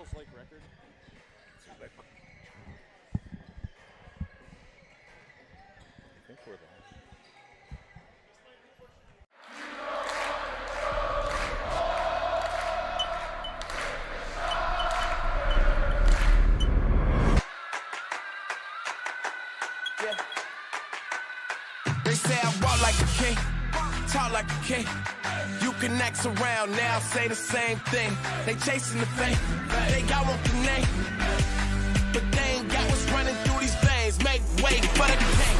Devils Lake record? I think we're there. They say I walk like a king, talk like a king. You can act around now, say the same thing. They chasing the fame, they got one the name, but they ain't got what's running through these veins. Make way for the king.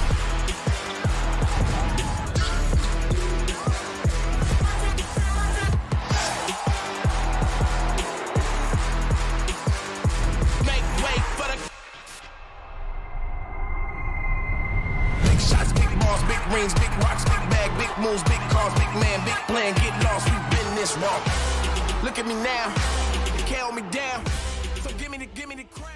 Make way for the big shots, big balls, big rings, big rocks, big bag, big moves, big cars, big man, big plan, get lost, we've been this wrong. Look at me now, you can't hold me down, so give me the crown.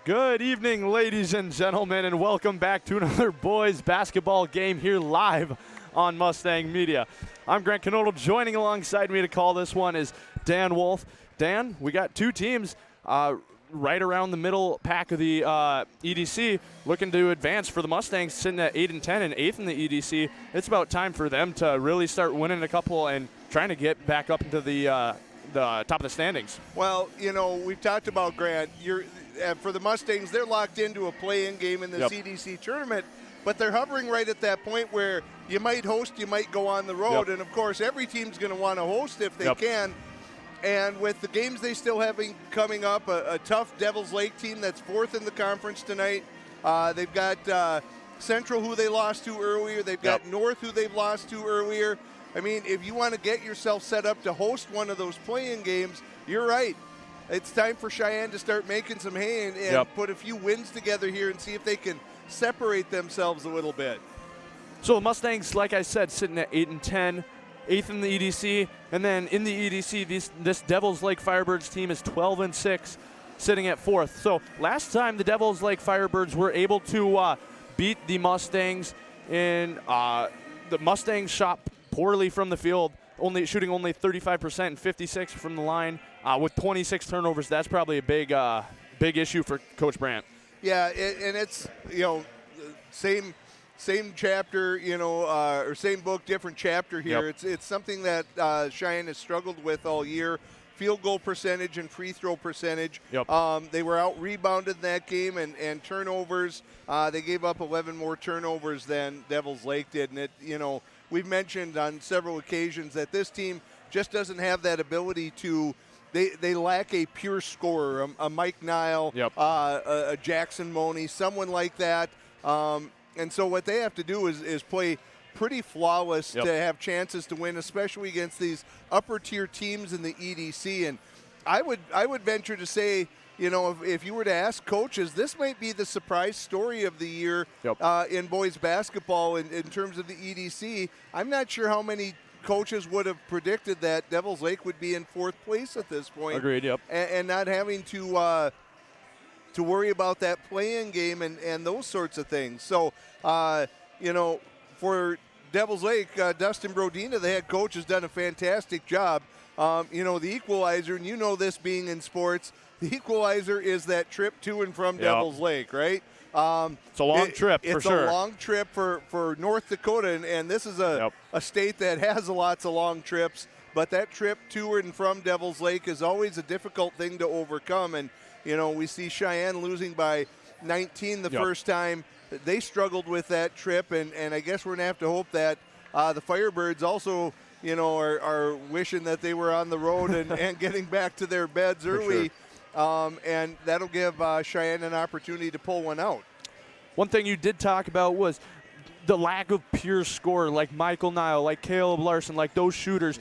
Good evening, ladies and gentlemen, and welcome back to another boys basketball game here live on Mustang Media. I'm Grant Canodal. Joining alongside me to call this one is Dan Wolf. Dan, we got two teams right around the middle pack of the EDC looking to advance for the Mustangs, sitting at 8 and 10 and 8th in the EDC. It's about time for them to really start winning a couple and trying to get back up into the top of the standings. Well, you know, we've talked about, Grant, for the Mustangs, they're locked into a play-in game in the CDC tournament, but they're hovering right at that point where you might host, you might go on the road, and of course every team's going to want to host if they can. And with the games they still have coming up, a tough Devils Lake team that's fourth in the conference tonight. They've got Central, who they lost to earlier. They've got North, who they've lost to earlier. I mean, if you want to get yourself set up to host one of those play-in games, you're right. It's time for Cheyenne to start making some hay and put a few wins together here and see if they can separate themselves a little bit. So the Mustangs, like I said, sitting at 8 and 10, 8th in the EDC, and then in the EDC, this Devils Lake Firebirds team is 12 and 6, sitting at 4th. So last time the Devils Lake Firebirds were able to beat the Mustangs, in the Mustangs shot poorly from the field, shooting only 35% and 56 from the line, with 26 turnovers. That's probably a big issue for Coach Brandt. Yeah, and it's, you know, same chapter, you know, or same book, different chapter here. It's something that Cheyenne has struggled with all year. Field goal percentage and free throw percentage. They were out rebounded in that game, and turnovers. They gave up 11 more turnovers than Devils Lake did, and you know, we've mentioned on several occasions that this team just doesn't have that ability to. They lack a pure scorer, a Mike Nile, a Jackson Money, someone like that. And so what they have to do is play pretty flawless to have chances to win, especially against these upper-tier teams in the EDC. And I would venture to say, you know, if you were to ask coaches, this might be the surprise story of the year in boys basketball in terms of the EDC. I'm not sure how many coaches would have predicted that Devils Lake would be in 4th place at this point. Agreed, and not having to worry about that play-in game and those sorts of things. So, you know, for Devils Lake, Dustin Brodina, the head coach, has done a fantastic job. You know, the equalizer, and you know this being in sports, the equalizer is that trip to and from Devils Lake, right? It's a long trip, for sure. It's a long trip for North Dakota, and this is a state that has lots of long trips, but that trip to and from Devils Lake is always a difficult thing to overcome. And, you know, we see Cheyenne losing by 19 the first time. They struggled with that trip, and I guess we're going to have to hope that the Firebirds also, you know, are wishing that they were on the road and getting back to their beds early. And that'll give Cheyenne an opportunity to pull one out. One thing you did talk about was the lack of pure scorer, like Michael Nile, like Caleb Larson, like those shooters.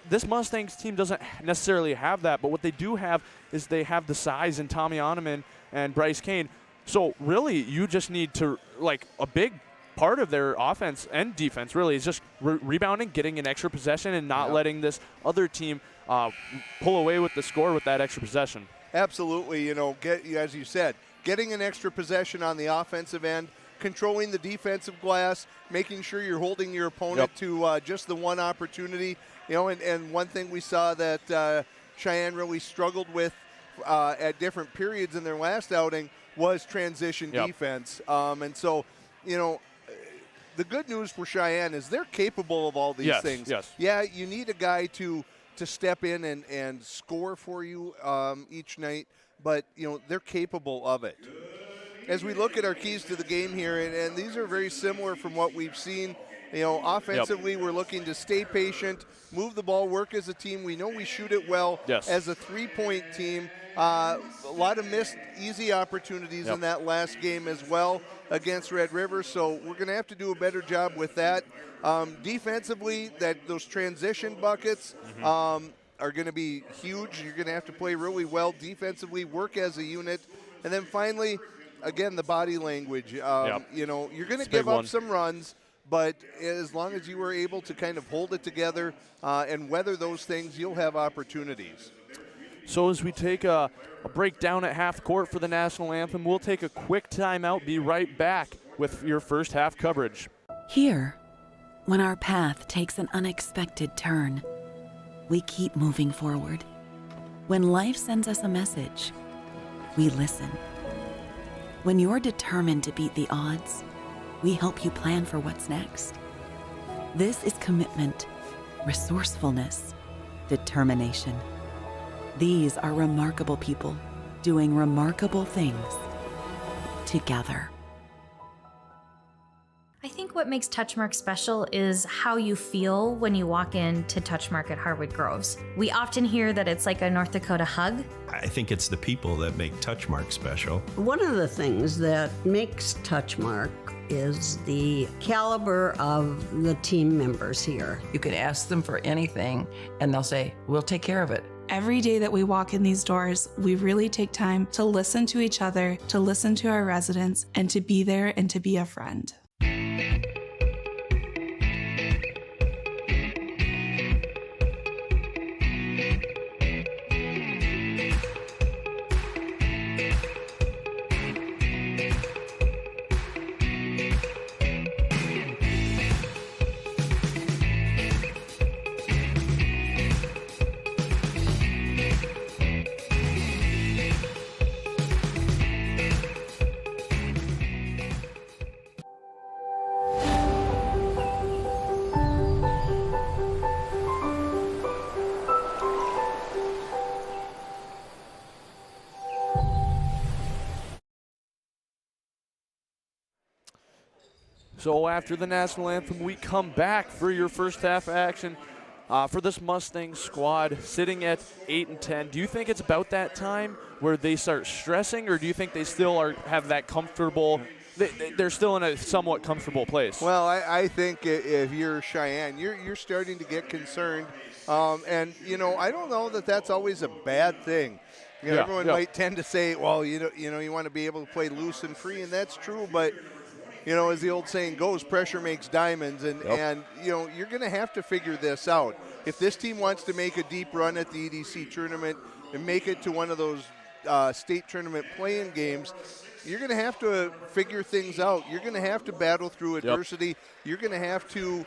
This Mustangs team doesn't necessarily have that, but what they do have is they have the size in Tommy Oneman and Bryce Kane. So really, you just need to, like, a big part of their offense and defense really is just rebounding, getting an extra possession, and not letting this other team pull away with the score with that extra possession. Absolutely. You know, as you said, getting an extra possession on the offensive end, controlling the defensive glass, making sure you're holding your opponent to just the one opportunity. and one thing we saw that Cheyenne really struggled with at different periods in their last outing was transition defense. And so, the good news for Cheyenne is they're capable of all these things. Yes. Yeah, you need a guy to step in and score for you each night, but they're capable of it. As we look at our keys to the game here, and these are very similar from what we've seen. Offensively, we're looking to stay patient, move the ball, work as a team. We know we shoot it well as a three-point team. A lot of missed easy opportunities in that last game as well against Red River, so we're going to have to do a better job with that. Defensively, those transition buckets are going to be huge. You're going to have to play really well defensively, work as a unit. And then finally, again, the body language. You're going to give up some runs, but as long as you were able to kind of hold it together and weather those things, you'll have opportunities. So as we take a break down at half court for the national anthem, we'll take a quick timeout, be right back with your first half coverage. Here, when our path takes an unexpected turn, we keep moving forward. When life sends us a message, we listen. When you're determined to beat the odds, we help you plan for what's next. This is commitment, resourcefulness, determination. These are remarkable people doing remarkable things together. I think what makes Touchmark special is how you feel when you walk into Touchmark at Harwood Groves. We often hear that it's like a North Dakota hug. I think it's the people that make Touchmark special. One of the things that makes Touchmark is the caliber of the team members here. You could ask them for anything and they'll say, we'll take care of it. Every day that we walk in these doors, we really take time to listen to each other, to listen to our residents, and to be there and to be a friend. So after the national anthem, we come back for your first half action for this Mustang squad sitting at 8-10. Do you think it's about that time where they start stressing, or do you think they still have that comfortable? They're still in a somewhat comfortable place. Well, I think if you're Cheyenne, you're starting to get concerned, and I don't know that that's always a bad thing. Everyone might tend to say, well, you want to be able to play loose and free, and that's true, but. As the old saying goes, pressure makes diamonds, and you're going to have to figure this out. If this team wants to make a deep run at the EDC tournament and make it to one of those state tournament play-in games, you're going to have to figure things out. You're going to have to battle through adversity. You're going to have to,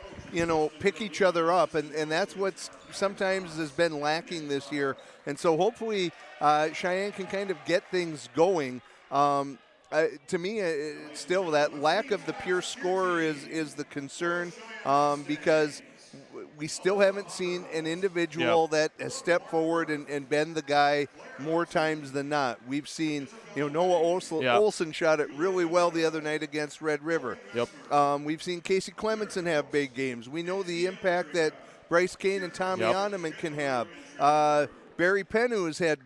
pick each other up, and that's what sometimes has been lacking this year. And so hopefully Cheyenne can kind of get things going. To me, still that lack of the pure scorer is the concern because we still haven't seen an individual that has stepped forward and been the guy more times than not. We've seen, Noah Olson shot it really well the other night against Red River. We've seen Casey Clemenson have big games. We know the impact that Bryce Kane and Tommy Oneman can have. Barry Penn, has had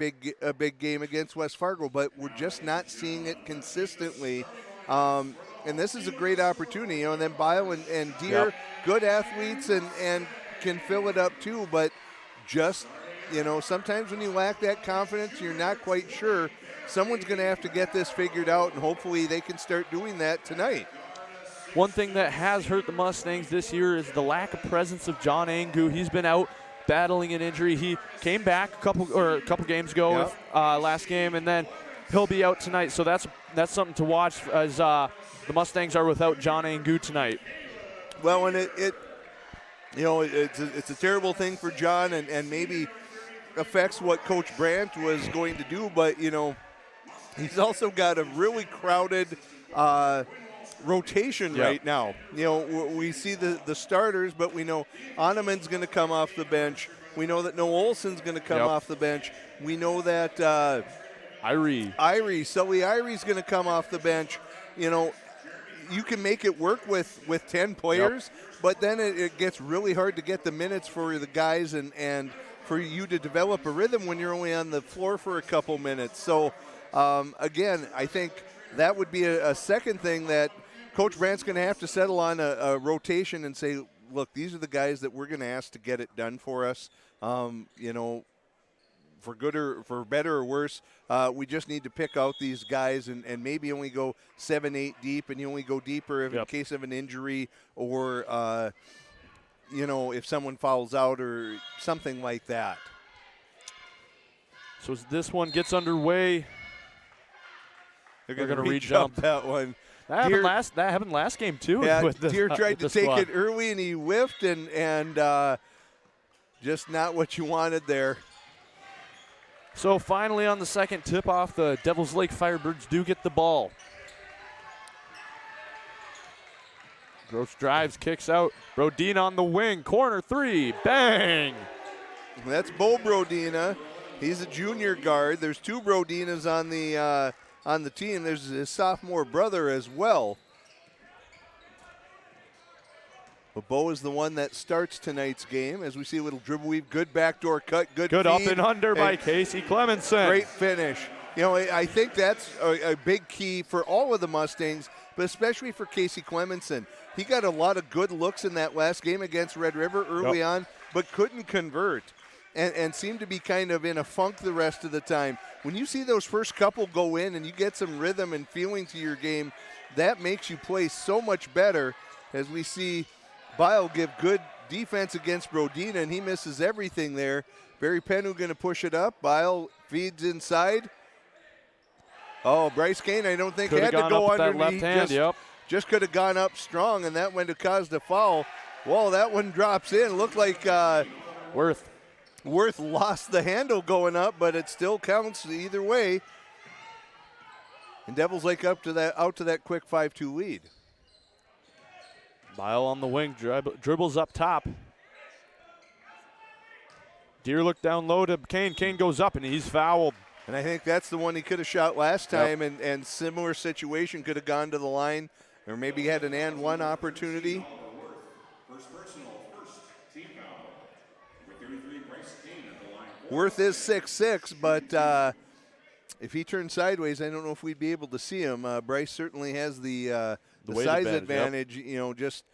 a big game against West Fargo, but we're just not seeing it consistently. And this is a great opportunity. And then Bile and Deere, good athletes and can fill it up too. But just, sometimes when you lack that confidence, you're not quite sure. Someone's going to have to get this figured out, and hopefully they can start doing that tonight. One thing that has hurt the Mustangs this year is the lack of presence of John Angu. He's been out battling an injury. He came back a couple games ago, last game, and then he'll be out tonight. So that's something to watch as the Mustangs are without John Angu tonight. Well, and it's a terrible thing for John and maybe affects what Coach Brandt was going to do, but, he's also got a really crowded rotation right now. We see the starters, but we know Oneman's going to come off the bench. We know that Noah Olson's going to come off the bench. We know that Sully Irie's going to come off the bench. You can make it work with 10 players, but then it gets really hard to get the minutes for the guys and for you to develop a rhythm when you're only on the floor for a couple minutes. So, again, I think that would be a second thing that Coach Brandt's going to have to settle on a rotation and say, look, these are the guys that we're going to ask to get it done for us. For good or for better or worse, we just need to pick out these guys and maybe only go 7-8 deep, and you only go deeper in case of an injury or, if someone fouls out or something like that. So as this one gets underway, they're going to re-jump that one. That happened last game too. Yeah, with Deere tried to take it early and he whiffed and just not what you wanted there. So finally on the second tip-off, the Devils Lake Firebirds do get the ball. Gross drives, kicks out. Brodina on the wing, corner three, bang! That's Bo Brodina. He's a junior guard. There's two Brodinas on the team. There's his sophomore brother as well. But Bo is the one that starts tonight's game. As we see a little dribble weave, good backdoor cut, good up feed, and under by Casey Clemenson. Great finish. I think that's a big key for all of the Mustangs, but especially for Casey Clemenson. He got a lot of good looks in that last game against Red River early on, but couldn't convert and seemed to be kind of in a funk the rest of the time. When you see those first couple go in and you get some rhythm and feeling to your game, that makes you play so much better. As we see Bile give good defense against Brodina, and he misses everything there. Barry Pennu going to push it up. Bile feeds inside. Oh, Bryce Kane, I don't think had to go underneath. Just could have gone up strong, and that went to cause the foul. Well, that one drops in. Looked like Worth lost the handle going up, but it still counts either way. And Devils Lake out to that quick 5-2 lead. Bile on the wing, dribbles up top. Deere look down low to Kane. Kane goes up, and he's fouled. And I think that's the one he could have shot last time, and similar situation, could have gone to the line, or maybe had an and one opportunity. Worth is 6'6", but if he turns sideways, I don't know if we'd be able to see him. Bryce certainly has the size advantage, just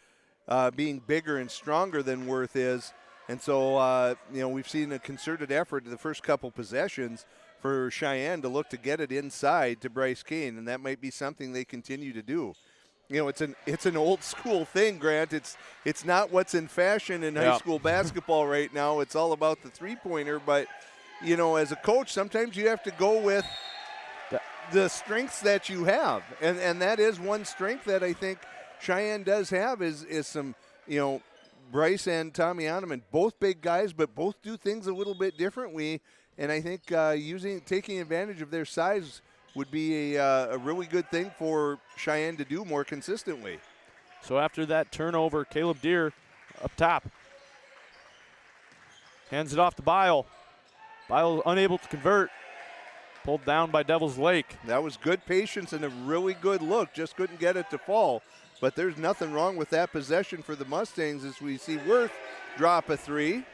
being bigger and stronger than Worth is. And so, we've seen a concerted effort in the first couple possessions for Cheyenne to look to get it inside to Bryce Kane, and that might be something they continue to do. It's an old school thing, Grant. It's not what's in fashion in high school basketball right now. It's all about the three-pointer, but as a coach, sometimes you have to go with the strengths that you have, and that is one strength that I think Cheyenne does have is some, Bryce and Tommy Oneman, both big guys, but both do things a little bit differently, and I think taking advantage of their size would be a really good thing for Cheyenne to do more consistently. So after that turnover, Caleb Deere up top. Hands it off to Bile. Bile unable to convert. Pulled down by Devils Lake. That was good patience and a really good look. Just couldn't get it to fall. But there's nothing wrong with that possession for the Mustangs as we see Worth drop a three.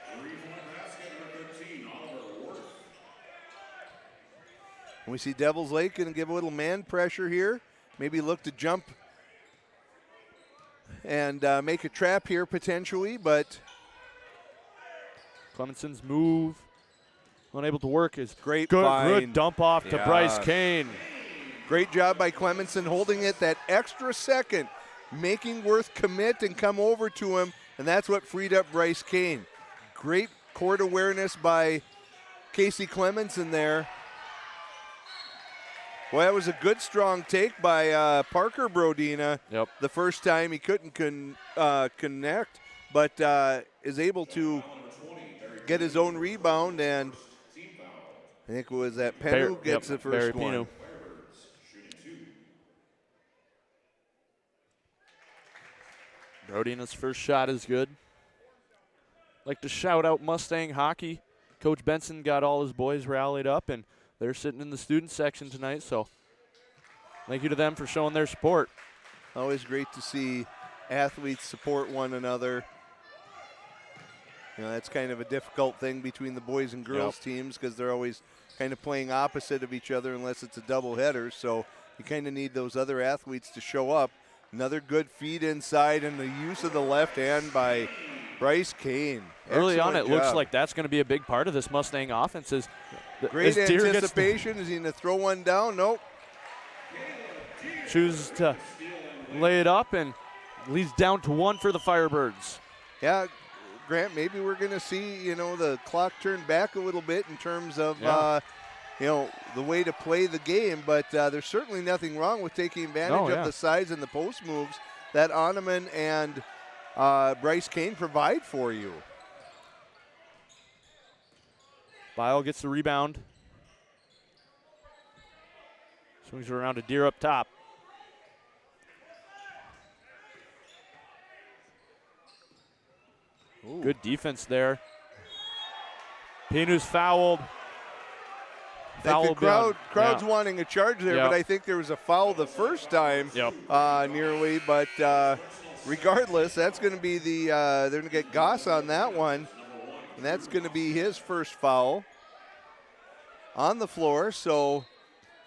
We see Devils Lake going to give a little man pressure here. Maybe look to jump and make a trap here potentially, but Clemenson's move unable to work is great. Good dump off to Bryce Kane. Great job by Clemenson holding it that extra second, making Worth commit and come over to him, and that's what freed up Bryce Kane. Great court awareness by Casey Clemenson there. Well, that was a good, strong take by Parker Brodina. The first time he couldn't connect, but is able to get his own rebound, and I think it was that Penu gets the first one. Penu. Brodina's first shot is good. Like to shout out Mustang hockey. Coach Benson got all his boys rallied up, and they're sitting in the student section tonight, so thank you to them for showing their support. Always great to see athletes support one another. You know, that's kind of a difficult thing between the boys and girls teams because they're always kind of playing opposite of each other unless it's a doubleheader. So you kind of need those other athletes to show up. Another good feed inside and the use of the left hand by Bryce Kane. Early on, Excellent it looks job. like that's going to be a big part of this Mustang offense. Great anticipation. Is he going to throw one down? Nope. Chooses to lay it up and leads down to 1 for the Firebirds. Yeah, Grant, maybe we're going to see, you know, the clock turn back a little bit in terms of, you know, the way to play the game. But there's certainly nothing wrong with taking advantage of the size and the post moves that Oneman and Bryce Kane provide for you. Bile gets the rebound. Swings it around to Deer up top. Ooh. Good defense there. Penu's fouled. The crowd's wanting a charge there, but I think there was a foul the first time nearly. But regardless, that's going to be they're going to get Goss on that one. And that's going to be his first foul on the floor. So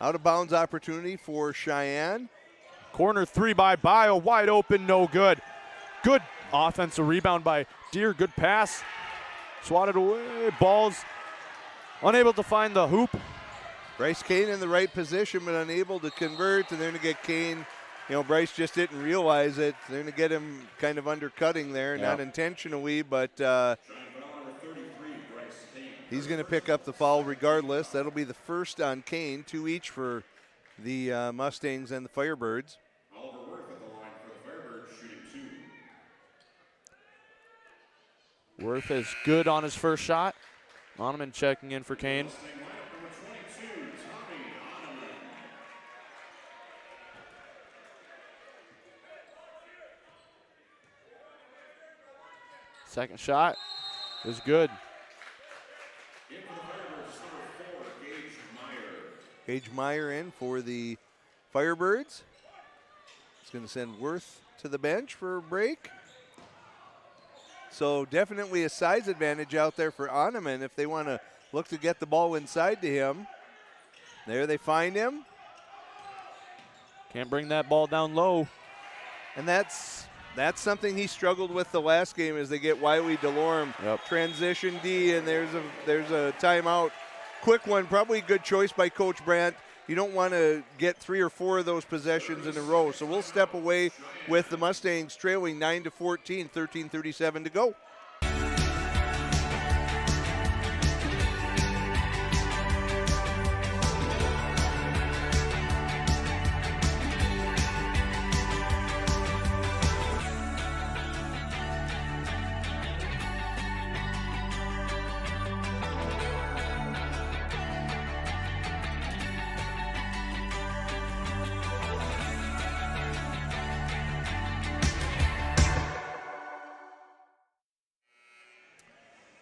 out of bounds opportunity for Cheyenne. Corner 3 by Bio, wide open, no good. Good offensive rebound by Deer, good pass. Swatted away, balls unable to find the hoop. Bryce Kane in the right position, but unable to convert, and they're going to get Kane. You know, Bryce just didn't realize it. They're going to get him kind of undercutting there, not intentionally, but he's going to pick up the foul regardless. That'll be the first on Kane, 2 each for the Mustangs and the Firebirds. Oliver Worth at the line for the Firebirds, shooting 2. Worth is good on his first shot. Oneman checking in for Kane. Second shot is good. Gage Meyer in for the Firebirds. It's going to send Worth to the bench for a break. So definitely a size advantage out there for Oneman if they want to look to get the ball inside to him. There they find him. Can't bring that ball down low. And that's something he struggled with the last game as they get Wiley DeLorme. Transition D, and there's a timeout. Quick one, probably a good choice by Coach Brandt. You don't want to get 3 or 4 of those possessions in a row. So we'll step away with the Mustangs trailing 9-14, 13:37 to go.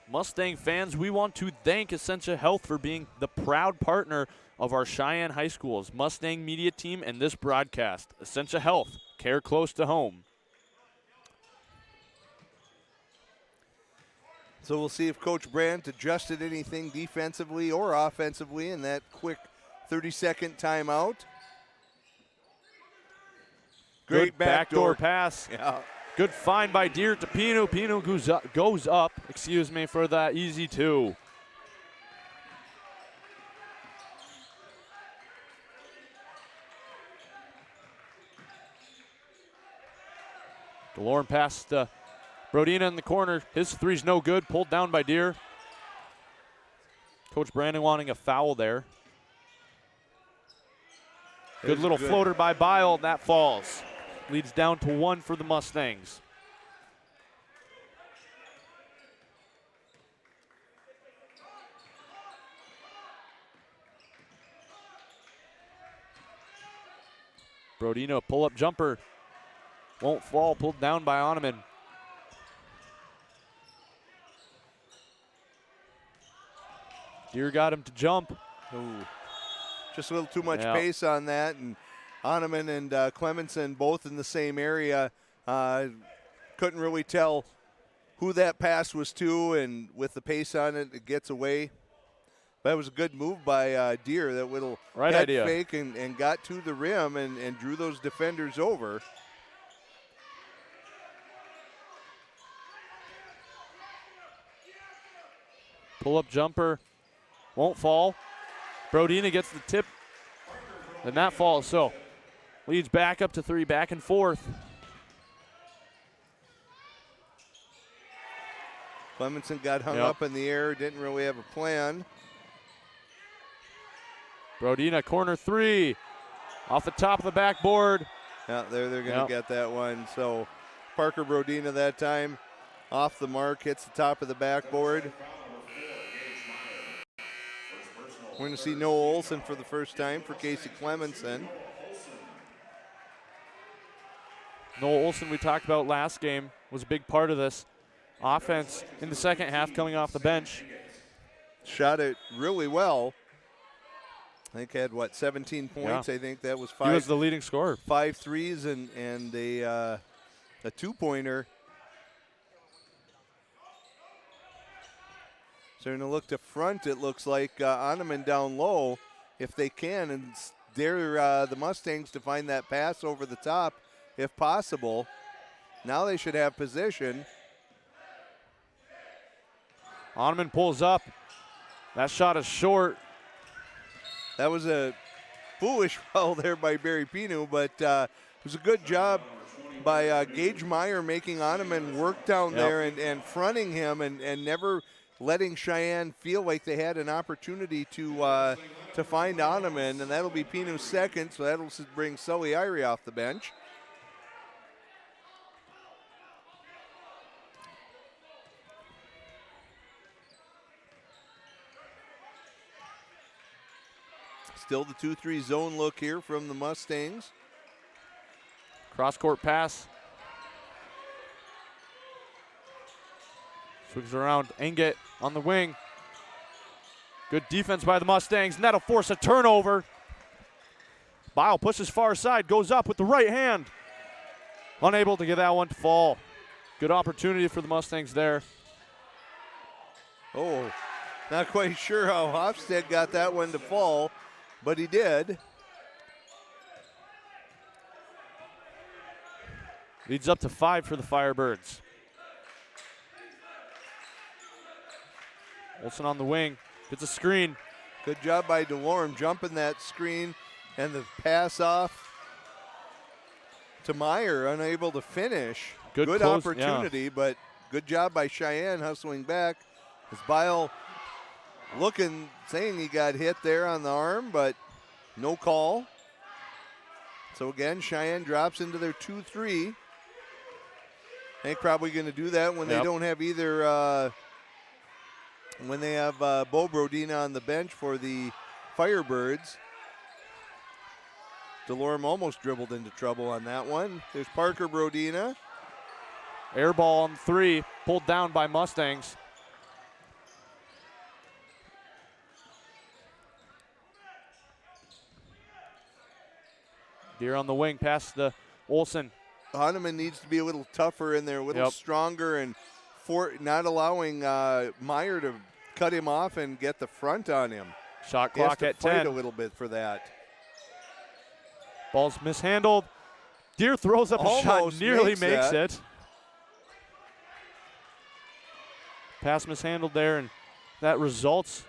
Mustang fans, we want to thank Essentia Health for being the proud partner of our Cheyenne High School's Mustang media team and this broadcast. Essentia Health, care close to home. So we'll see if Coach Brandt adjusted anything defensively or offensively in that quick 30-second timeout. Great backdoor pass. Yeah. Good find by Deer to Pino. Pino goes up, for that easy 2. DeLorme pass to Brodina in the corner. His 3's no good. Pulled down by Deer. Coach Brandon wanting a foul there. Good little floater by Bile. That falls. Leads down to 1 for the Mustangs. Brodina, pull-up jumper. Won't fall, pulled down by Oneman. Deere got him to jump. Ooh. Just a little too much Yeah. pace on that, and Oneman and Clemenson both in the same area. Couldn't really tell who that pass was to, and with the pace on it, it gets away. That was a good move by Deere. That little Right head idea. fake and got to the rim and drew those defenders over. Pull-up jumper. Won't fall. Brodina gets the tip. And that falls. So leads back up to 3, back and forth. Clemenson got hung Yep. up in the air, didn't really have a plan. Brodina, corner 3. Off the top of the backboard. Yeah, they're going to Yep. get that one. So Parker Brodina that time off the mark, hits the top of the backboard. We're going to see Noah Olson for the first time for Casey Clemenson. Noah Olson, we talked about last game, was a big part of this offense in the second half coming off the bench. Shot it really well. I think had, 17 points. Yeah. I think that was He was the leading scorer. 5 threes and a two-pointer. So they're going to look to front, it looks like, Oneman down low if they can, and dare the Mustangs to find that pass over the top if possible. Now they should have position. Oneman pulls up. That shot is short. That was a foolish foul there by Barry Pinu, but it was a good job by Gage Meyer making Oneman work down there and fronting him and never letting Cheyenne feel like they had an opportunity to find Oneman, and that'll be Pinu's second, so that'll bring Sully Irie off the bench. Still the 2-3 zone look here from the Mustangs. Cross-court pass. Swings around. Engett on the wing. Good defense by the Mustangs, and that'll force a turnover. Bile pushes far side, goes up with the right hand. Unable to get that one to fall. Good opportunity for the Mustangs there. Oh, not quite sure how Hofstad got that one to fall, but he did. Leads up to 5 for the Firebirds. Olsen on the wing, gets a screen. Good job by DeLorme jumping that screen, and the pass off to Meyer, unable to finish. Good close, opportunity, but good job by Cheyenne hustling back. As Bile looking, saying he got hit there on the arm, but no call. So again, Cheyenne drops into their 2-3. I think probably going to do that when they don't have either, when they have Bo Brodina on the bench for the Firebirds. DeLorme almost dribbled into trouble on that one. There's Parker Brodina. Air ball on 3, pulled down by Mustangs. Deere on the wing, past the Olsen. Oneman needs to be a little tougher in there, a little stronger, and for not allowing Meyer to cut him off and get the front on him. Shot clock he has at to fight 10. a little bit for that. Ball's mishandled. Deere throws up a shot, Almost nearly makes that. it. Pass mishandled there, and that results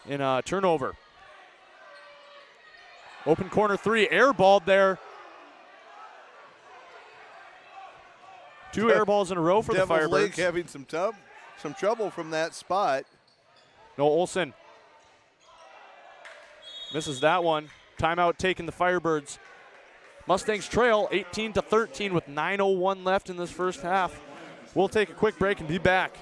in a turnover. Open corner 3, airballed there. 2 air balls in a row for the Devil's Lake Firebirds. having some trouble from that spot. No, Olsen misses that one. Timeout taking the Firebirds. Mustangs trail 18-13 with 9:01 left in this first half. We'll take a quick break and be back.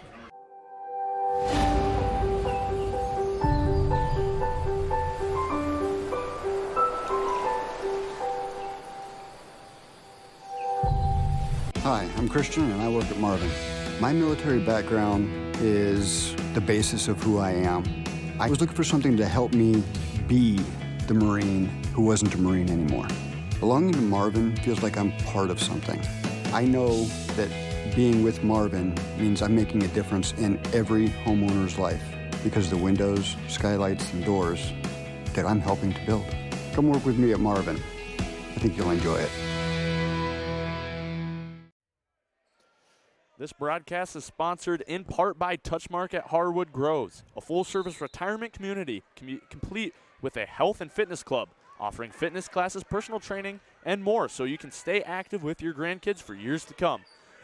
Hi, I'm Christian and I work at Marvin. My military background is the basis of who I am. I was looking for something to help me be the Marine who wasn't a Marine anymore. Belonging to Marvin feels like I'm part of something. I know that being with Marvin means I'm making a difference in every homeowner's life because the windows, skylights, and doors that I'm helping to build. Come work with me at Marvin. I think you'll enjoy it. This broadcast is sponsored in part by Touchmark at Harwood Groves, a full-service retirement community complete with a health and fitness club, offering fitness classes, personal training, and more so you can stay active with your grandkids for years to come.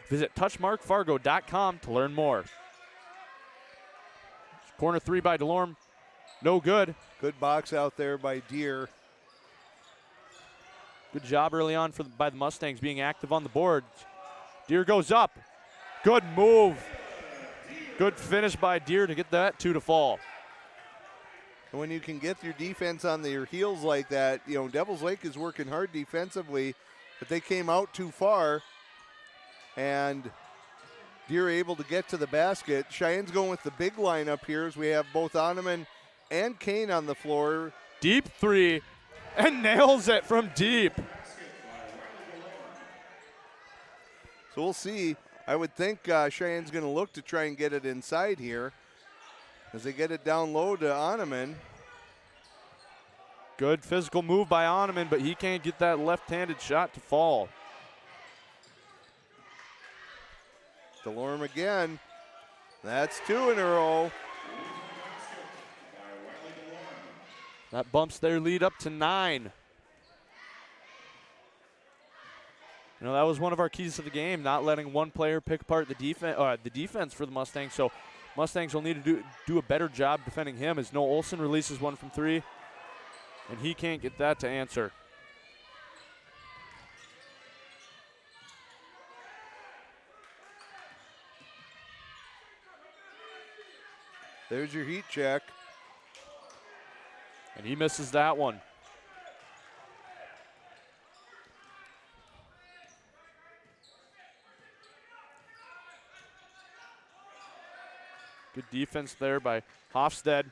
Visit touchmarkfargo.com to learn more. Corner three by Delorme, no good. Good box out there by Deere. Good job early on by the Mustangs being active on the board. Deere goes up. Good move. Good finish by Deere to get that two to fall. And when you can get your defense on your heels like that, you know, Devils Lake is working hard defensively, but they came out too far, and Deere able to get to the basket. Cheyenne's going with the big lineup here as we have both Oneman and Kane on the floor. Deep three, and nails it from deep. So we'll see. I would think Cheyenne's going to look to try and get it inside here as they get it down low to Oneman. Good physical move by Oneman, but he can't get that left-handed shot to fall. Delorme again. That's two in a row. That bumps their lead up to 9. You know, that was one of our keys to the game, not letting one player pick apart the defense for the Mustangs. So Mustangs will need to do a better job defending him as Noah Olson releases one from 3, and he can't get that to answer. There's your heat check. And he misses that one. Good defense there by Hofstad.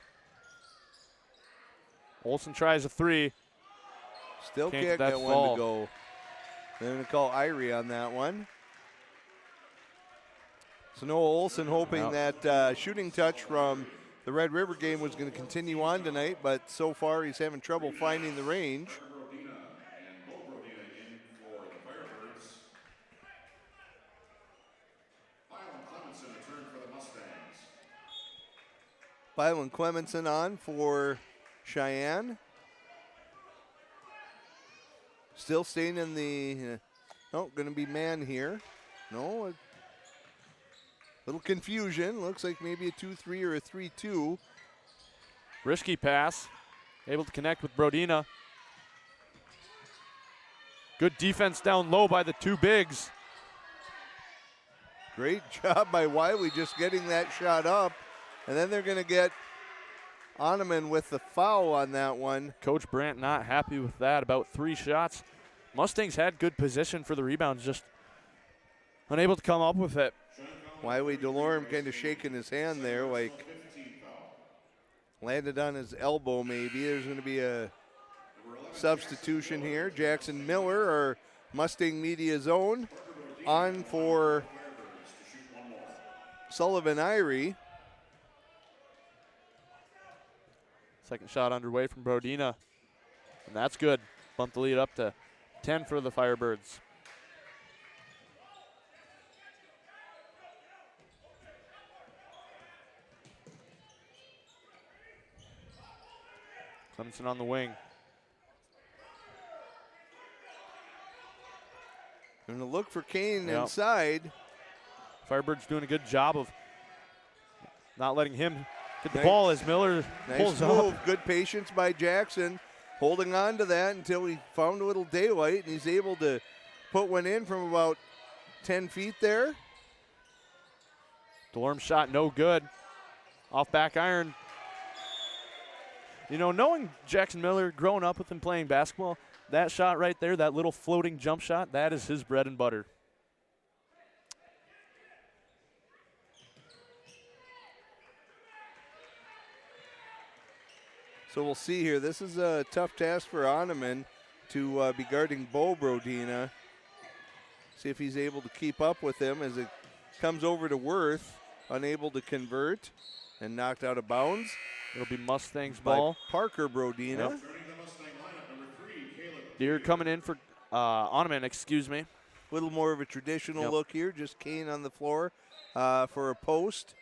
Olson tries a 3. Still can't get one to go. They're going to call Irie on that one. So Noah Olson hoping that shooting touch from the Red River game was going to continue on tonight, but so far he's having trouble finding the range. Byron Clemenson on for Cheyenne. Still staying in the, going to be man here. No, a little confusion. Looks like maybe a 2-3 or a 3-2. Risky pass. Able to connect with Brodina. Good defense down low by the two bigs. Great job by Wiley just getting that shot up. And then they're going to get Oneman with the foul on that one. Coach Brandt not happy with that. About 3 shots. Mustangs had good position for the rebounds, just unable to come up with it. Wiley Delorme kind of shaking his hand there, like landed on his elbow maybe. There's going to be a substitution here. Jackson Miller, our Mustang Media's own, on for Sullivan Irie. Second shot underway from Brodina, and that's good. Bump the lead up to 10 for the Firebirds. Clemson on the wing. Going to look for Kane inside. Firebirds doing a good job of not letting him get the ball as Miller pulls move. up. Good patience by Jackson, holding on to that until he found a little daylight, and he's able to put one in from about 10 feet there. Delorme shot no good. Off back iron. You know, knowing Jackson Miller, growing up with him playing basketball, that shot right there, that little floating jump shot, that is his bread and butter. So we'll see here. This is a tough task for Oneman to be guarding Bo Brodina. See if he's able to keep up with him as it comes over to Worth, unable to convert and knocked out of bounds. It'll be Mustangs by ball. Parker Brodina. Yep. Deer coming in for Oneman, excuse me. A little more of a traditional Yep. look here. Just Kane on the floor for a post.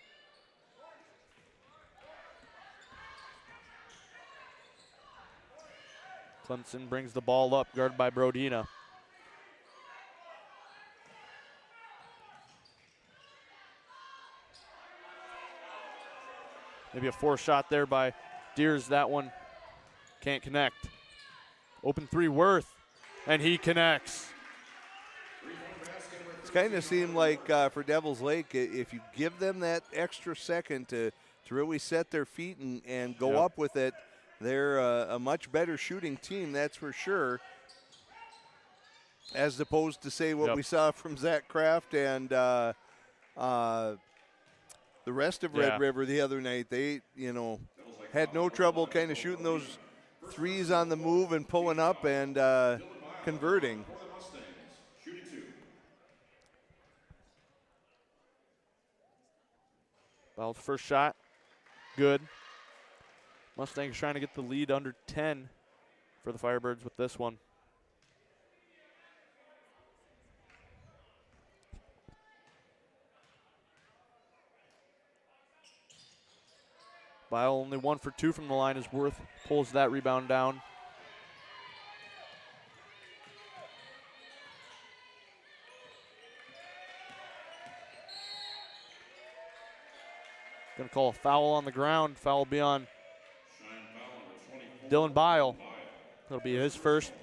Clemson brings the ball up, guarded by Brodina. Maybe a forced shot there by Deers. That one can't connect. Open three, Worth, and he connects. It's kind of seemed like for Devils Lake, if you give them that extra second to really set their feet and go Yep. up with it, they're a much better shooting team, that's for sure. As opposed to, say, what Yep. we saw from Zach Kraft and the rest of Red Yeah. River the other night. They, had no trouble kind of shooting those threes on the move and pulling up and converting. Ball's first shot, good. Mustangs trying to get the lead under 10 for the Firebirds with this one. Bile only 1 for 2 from the line as Worth pulls that rebound down. Going to call a foul on the ground. Foul will be on Dylan Bile. That'll be his first,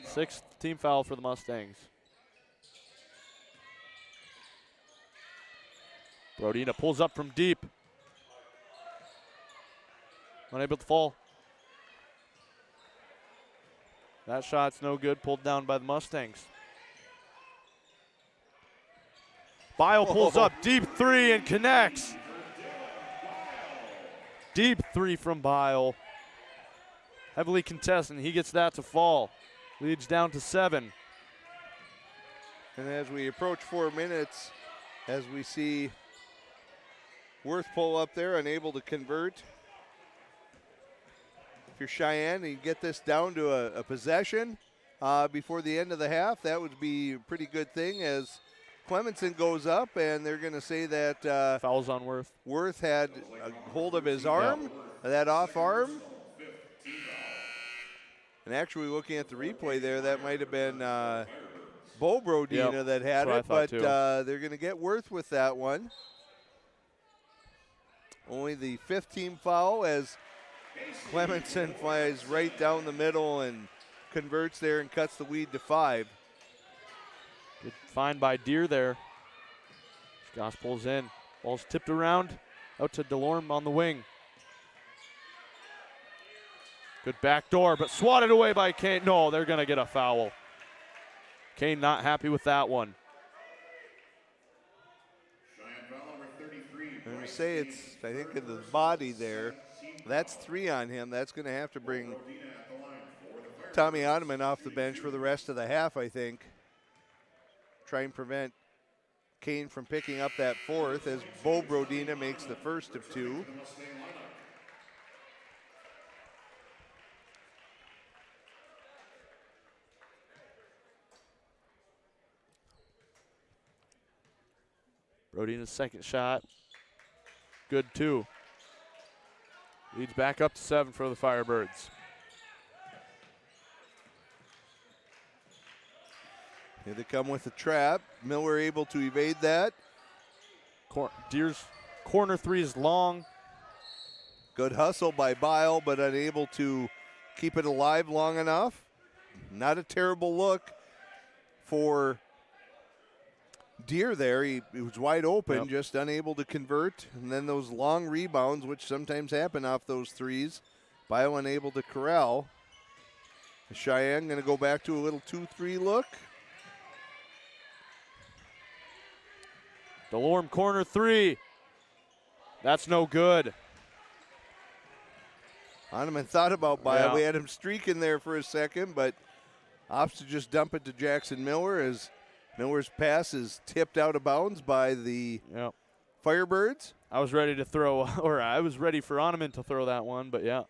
sixth team foul for the Mustangs. Brodina pulls up from deep. Unable to fall. That shot's no good, pulled down by the Mustangs. Bile pulls up, deep three and connects. Deep three from Bile. Heavily contested, and he gets that to fall. Leads down to 7. And as we approach 4 minutes, as we see Worth pull up there, unable to convert. If you're Cheyenne and you get this down to a possession before the end of the half, that would be a pretty good thing as Clemenson goes up, and they're going to say that fouls on Worth. Worth had a hold of his arm, that off arm. And actually, looking at the replay there, that might have been Bo Brodina that had it, but they're going to get Worth with that one. Only the 5th team foul as Clemenson flies right down the middle and converts there and cuts the lead to 5. Good find by Deer there. Goss pulls in. Ball's tipped around. Out to Delorme on the wing. Good backdoor, but swatted away by Kane. No, they're going to get a foul. Kane not happy with that one. I'm going to say it's, I think, in the body there. That's 3 on him. That's going to have to bring Tommy Oneman off the bench for the rest of the half, I think. Try and prevent Kane from picking up that 4th as Bo Brodina makes the first of 2. Brodina's second shot. Good too. Leads back up to 7 for the Firebirds. Here they come with a trap. Miller able to evade that. Deer's corner 3 is long. Good hustle by Bile, but unable to keep it alive long enough. Not a terrible look for Deer there. He was wide open, just unable to convert. And then those long rebounds, which sometimes happen off those threes. Bile unable to corral. Cheyenne going to go back to a little 2-3 look. Delorme corner 3. That's no good. Oneman thought about Yeah. We had him streaking there for a second, but opts to just dump it to Jackson Miller as Miller's pass is tipped out of bounds by the Firebirds. I was ready to throw, or I was ready for Oneman to throw that one, but yeah.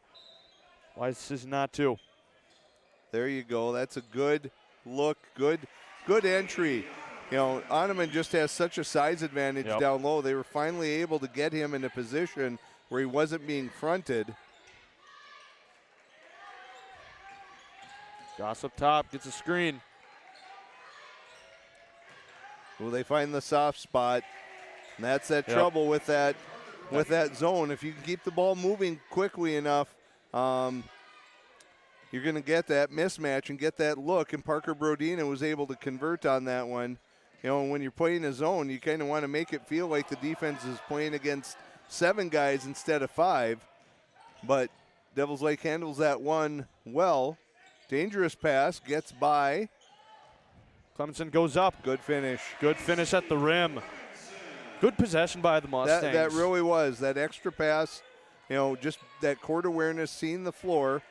Wise decision not to. There you go. That's a good look, good entry. You know, Oneman just has such a size advantage down low. They were finally able to get him in a position where he wasn't being fronted. Goss up top, gets a screen. Well, they find the soft spot, and that's that trouble with that zone. If you can keep the ball moving quickly enough, you're going to get that mismatch and get that look, and Parker Brodina was able to convert on that one. You know, when you're playing a zone, you kind of want to make it feel like the defense is playing against 7 guys instead of 5, but Devils Lake handles that one well. Dangerous pass, gets by. Clemenson goes up. Good finish. Good finish at the rim. Good possession by the Mustangs. That really was. That extra pass, you know, just that court awareness, seeing the floor.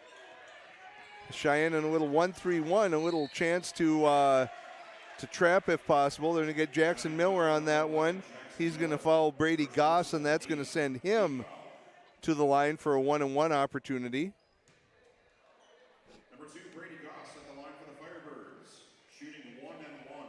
Cheyenne in a little 1-3-1, a little chance to trap if possible. They're going to get Jackson Miller on that one. He's going to follow Brady Goss, and that's going to send him to the line for a 1-on-1 opportunity. Number 2, Brady Goss at the line for the Firebirds, shooting 1-and-1.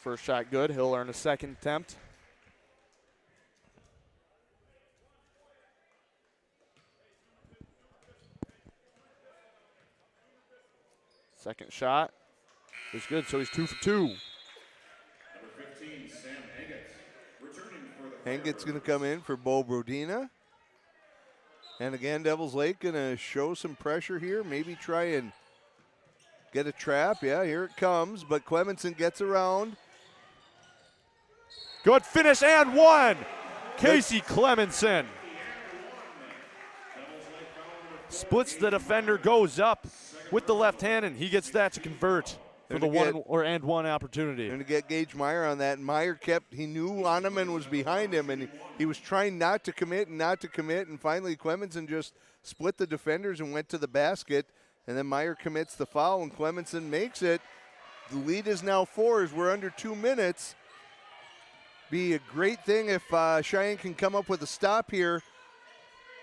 First shot good. He'll earn a second attempt. Second shot is good, so he's 2 for 2. Number 15, Sam Hangett, returning for the Hangett's going to come in for Bo Brodina. And again, Devils Lake going to show some pressure here, maybe try and get a trap. Yeah, here it comes, but Clemenson gets around. Good finish and one. Casey Clemenson splits the defender, goes up with the left hand, and he gets that to convert for the one opportunity. Going to get Gage Meyer on that. And Meyer he knew Oneman was behind him, and he was trying not to commit, and finally Clemenson just split the defenders and went to the basket, and then Meyer commits the foul, and Clemenson makes it. The lead is now 4 as we're under 2 minutes. Be a great thing if Cheyenne can come up with a stop here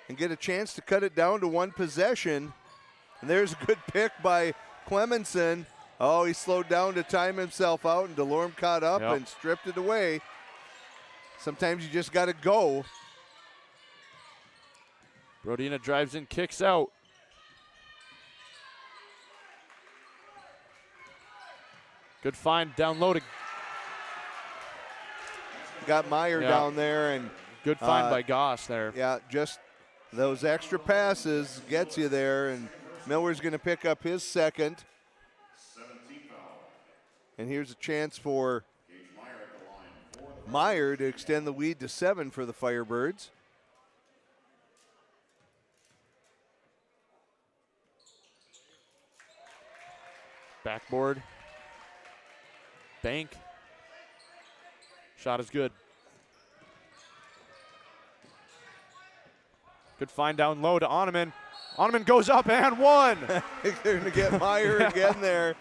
and get a chance to cut it down to 1 possession. And there's a good pick by Clemenson. Oh, he slowed down to time himself out, and Delorme caught up and stripped it away. Sometimes you just got to go. Brodina drives in, kicks out. Good find down low to. Got Meyer down there, and good find by Goss there. Yeah, just those extra passes gets you there, and Miller's going to pick up his second. And here's a chance for Meyer to extend the lead to 7 for the Firebirds. Backboard. Bank. Shot is good. Good find down low to Oneman. Oneman goes up and one. They're going to get Meyer again there.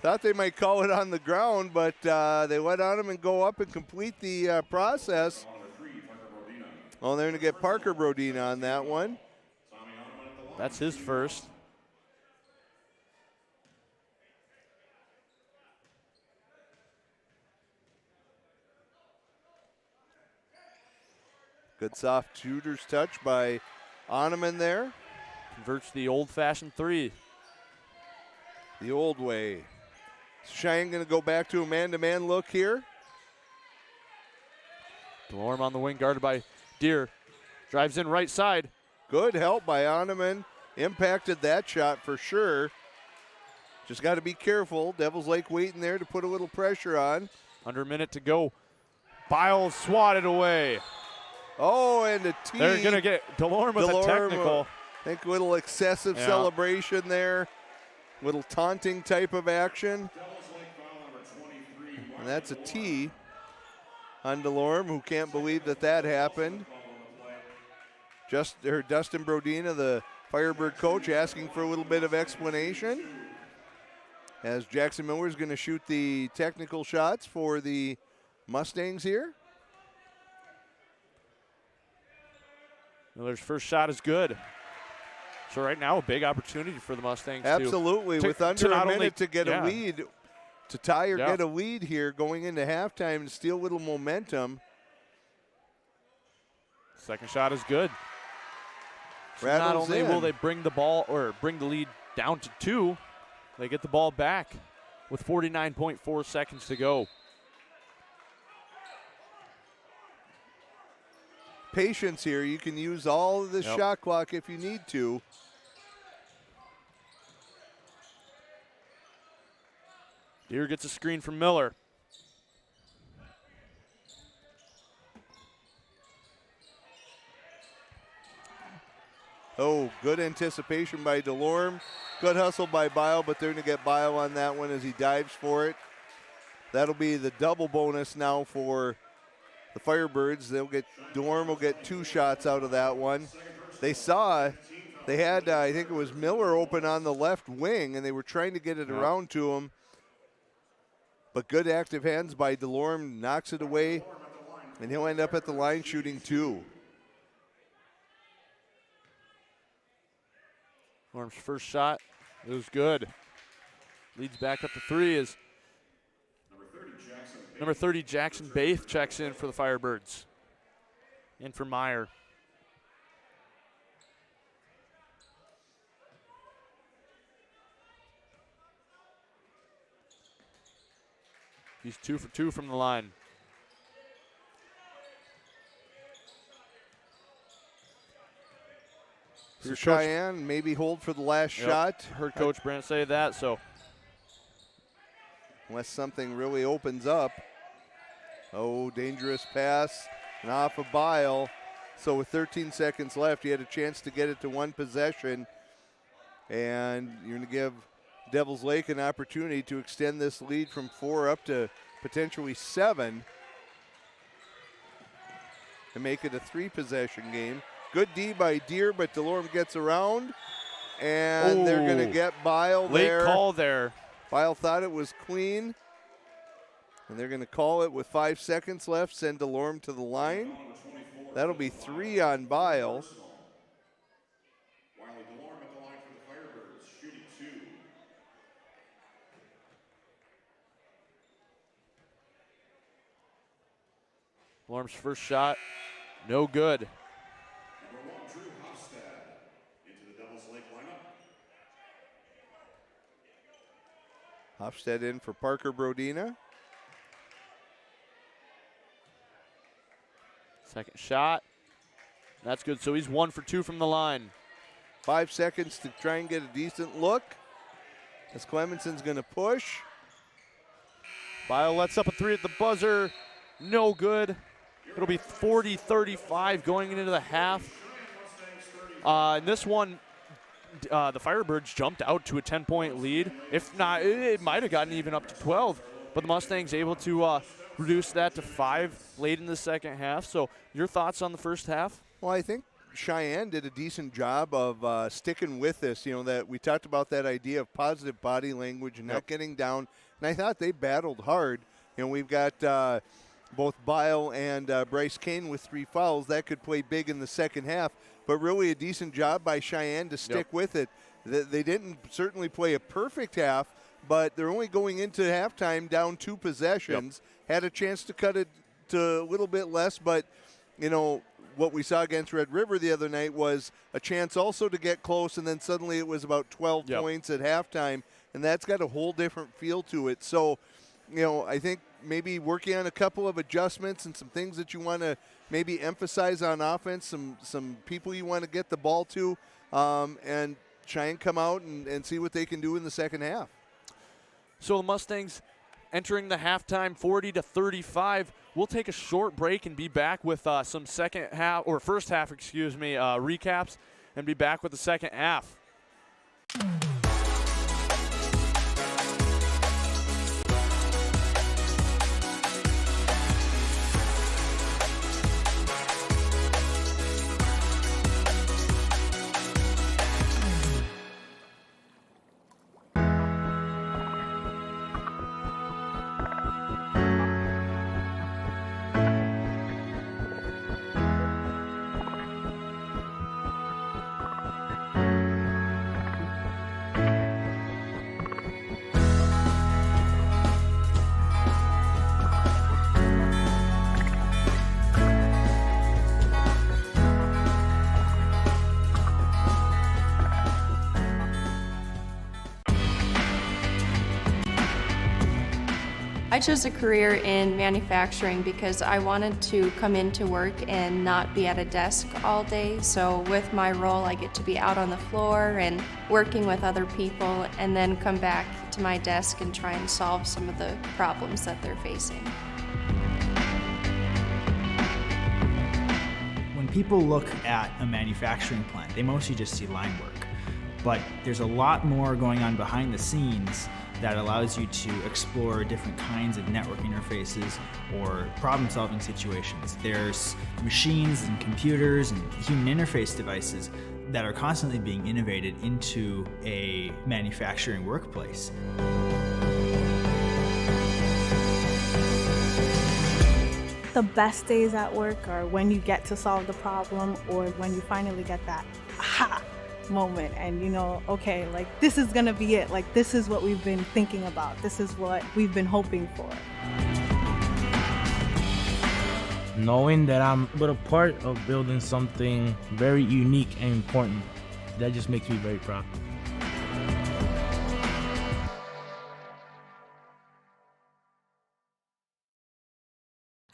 Thought they might call it on the ground, but they let Oneman go up and complete the process. Oh, they're going to get Parker Brodina on that one. That's his first. Good soft shooter's touch by Oneman there. Converts the old-fashioned 3. The old way. Cheyenne going to go back to a man-to-man look here. Delorme on the wing, guarded by Deere. Drives in right side. Good help by Oneman. Impacted that shot for sure. Just got to be careful. Devils Lake waiting there to put a little pressure on. Under a minute to go. Biles swatted away. Oh, and a tee. They're going to get Delorme with a technical. I think a little excessive celebration there. Little taunting type of action. And that's a tee on Delorme, who can't believe that happened. Dustin Brodina, the Firebird coach, asking for a little bit of explanation, as Jackson Miller is going to shoot the technical shots for the Mustangs here. Miller's first shot is good. So right now, a big opportunity for the Mustangs. Absolutely, with under a minute to get a lead, to tie or get a lead here going into halftime and steal a little momentum. Second shot is good. So not Rattles only in. will they bring the ball or bring the lead down to 2, they get the ball back with 49.4 seconds to go. Patience here. You can use all of the shot clock if you need to. Deere gets a screen from Miller. Oh, good anticipation by Delorme. Good hustle by Bile, but they're going to get Bile on that one as he dives for it. That'll be the double bonus now for the Firebirds. Delorme will get 2 shots out of that one. They had, I think it was Miller open on the left wing, and they were trying to get it around to him. But good active hands by Delorme, knocks it away, and he'll end up at the line shooting 2. Delorme's first shot, it was good. Leads back up to 3 as number 30, Jackson Baith, checks in for the Firebirds. In for Meyer. He's 2 for 2 from the line. For Cheyenne, maybe hold for the last shot. Heard Coach Brandt say that, so. Unless something really opens up. Oh, dangerous pass and off of Bile. So with 13 seconds left, you had a chance to get it to 1 possession. And you're going to give Devils Lake an opportunity to extend this lead from 4 up to potentially 7 and make it a 3-possession game. Good D by Deere, but Delorme gets around, and they're going to get Bile there. Late call there. Bile thought it was clean, and they're going to call it with 5 seconds left, send Delorme to the line. That'll be 3 on Bile. Delorme's first shot, no good. Hofstad in for Parker Brodina. Second shot. That's good. So he's 1 for 2 from the line. 5 seconds to try and get a decent look. As Clemenson's going to push. Bile lets up a 3 at the buzzer. No good. It'll be 40-35 going into the half. In this one, the Firebirds jumped out to a 10-point lead. If not, it might have gotten even up to 12. But the Mustangs able to reduce that to 5 late in the second half. So your thoughts on the first half? Well, I think Cheyenne did a decent job of sticking with this. You know, that we talked about that idea of positive body language and not getting down. And I thought they battled hard. You know, we've got both Bile and Bryce Kane with 3 fouls. That could play big in the second half. But really a decent job by Cheyenne to stick with it. They didn't certainly play a perfect half, but they're only going into halftime down 2 possessions. Had a chance to cut it to a little bit less, but, you know, what we saw against Red River the other night was a chance also to get close, and then suddenly it was about 12 points at halftime, and that's got a whole different feel to it. So, you know, I think maybe working on a couple of adjustments and some things that you want to maybe emphasize on offense, some people you want to get the ball to, and try and come out and see what they can do in the second half. So the Mustangs entering the halftime 40-35. We'll take a short break and be back with some second half, or first half, recaps, and be back with the second half. I chose a career in manufacturing because I wanted to come into work and not be at a desk all day. So with my role, I get to be out on the floor and working with other people, and then come back to my desk and try and solve some of the problems that they're facing. When people look at a manufacturing plant, they mostly just see line work. But there's a lot more going on behind the scenes that allows you to explore different kinds of network interfaces or problem-solving situations. There's machines and computers and human interface devices that are constantly being innovated into a manufacturing workplace. The best days at work are when you get to solve the problem, or when you finally get that aha moment and you know, okay, like this is gonna be it. Like this is what we've been thinking about. This is what we've been hoping for. Knowing that I'm a part of building something very unique and important, that just makes me very proud.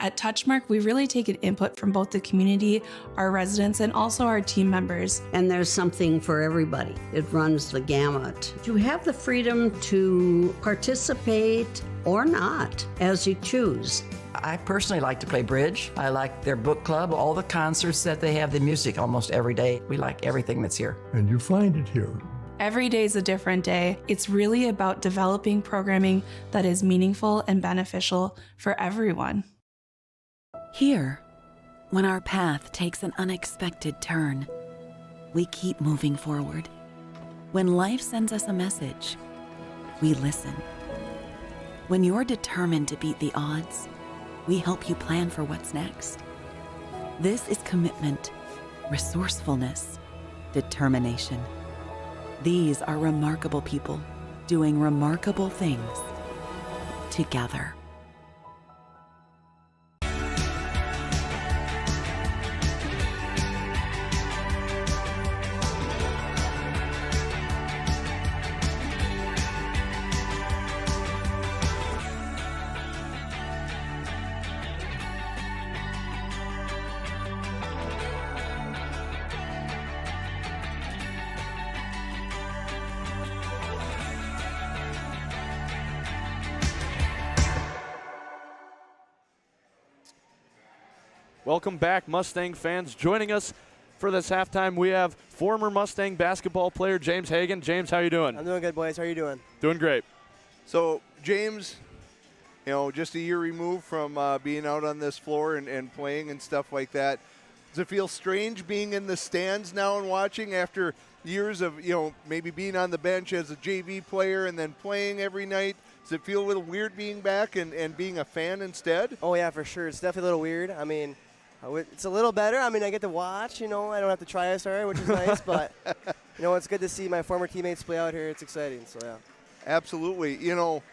At Touchmark, we really take an input from both the community, our residents, and also our team members. And there's something for everybody. It runs the gamut. You have the freedom to participate or not, as you choose. I personally like to play bridge. I like their book club, all the concerts that they have, the music almost every day. We like everything that's here. And you find it here. Every day is a different day. It's really about developing programming that is meaningful and beneficial for everyone. Here, when our path takes an unexpected turn, we keep moving forward. When life sends us a message, we listen. When you're determined to beat the odds, we help you plan for what's next. This is commitment, resourcefulness, determination. These are remarkable people doing remarkable things together. Welcome back, Mustang fans. Joining us for this halftime, we have former Mustang basketball player James Hagan. James, how you doing? I'm doing good, boys. How are you doing? Doing great. So, James, you know, just a year removed from being out on this floor and playing and stuff like that, does it feel strange being in the stands now and watching after years of, you know, maybe being on the bench as a JV player and then playing every night? Does it feel a little weird being back and being a fan instead? Oh, yeah, for sure. It's definitely a little weird. I mean, it's a little better. I mean, I get to watch, you know. I don't have to try as hard, which is nice. But, you know, it's good to see my former teammates play out here. It's exciting, so, yeah. Absolutely. You know,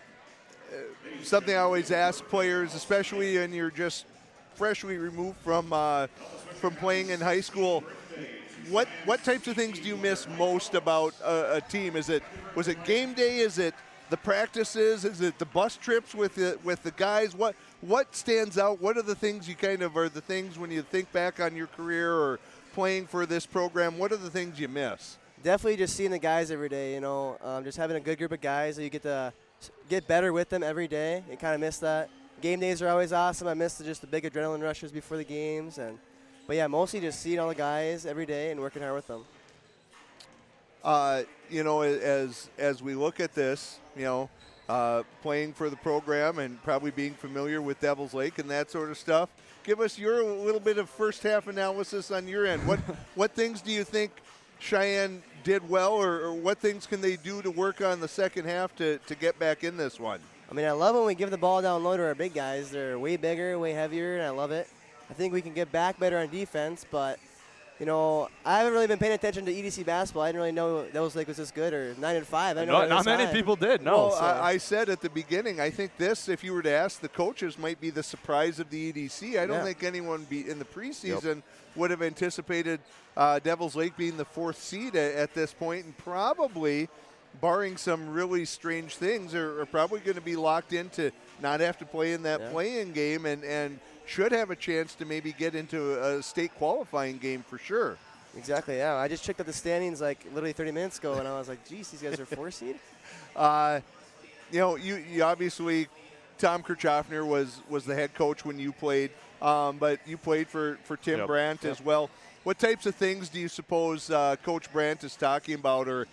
something I always ask players, especially when you're just freshly removed from playing in high school, what types of things do you miss most about a team? Was it game day? Is it the practices? Is it the bus trips with the guys? What stands out? What are the things you kind of are the things when you think back on your career or playing for this program? What are the things you miss? Definitely just seeing the guys every day, you know, just having a good group of guys that you get to get better with them every day. You kind of miss that. Game days are always awesome. I miss just the big adrenaline rushes before the games. But, yeah, mostly just seeing all the guys every day and working hard with them. You know, as we look at this, you know, playing for the program and probably being familiar with Devils Lake and that sort of stuff, give us your little bit of first half analysis on your end. What things do you think Cheyenne did well, or what things can they do to work on the second half to get back in this one? I mean, I love when we give the ball down low to our big guys. They're way bigger, way heavier, and I love it. I think we can get back better on defense, but, you know, I haven't really been paying attention to EDC basketball. I didn't really know Devils Lake was this good, or 9-5. Not many people did, no. Well, I said at the beginning, I think this, if you were to ask the coaches, might be the surprise of the EDC. I don't think anyone in the preseason would have anticipated Devils Lake being the fourth seed at this point, and probably barring some really strange things, are probably going to be locked into not have to play in that play-in game and should have a chance to maybe get into a state qualifying game for sure. Exactly, yeah. I just checked out the standings like literally 30 minutes ago, and I was like, geez, these guys are 4 seed? You obviously, Tom Kirchhoffner was the head coach when you played, but you played for Tim Brandt as well. What types of things do you suppose Coach Brandt is talking about, or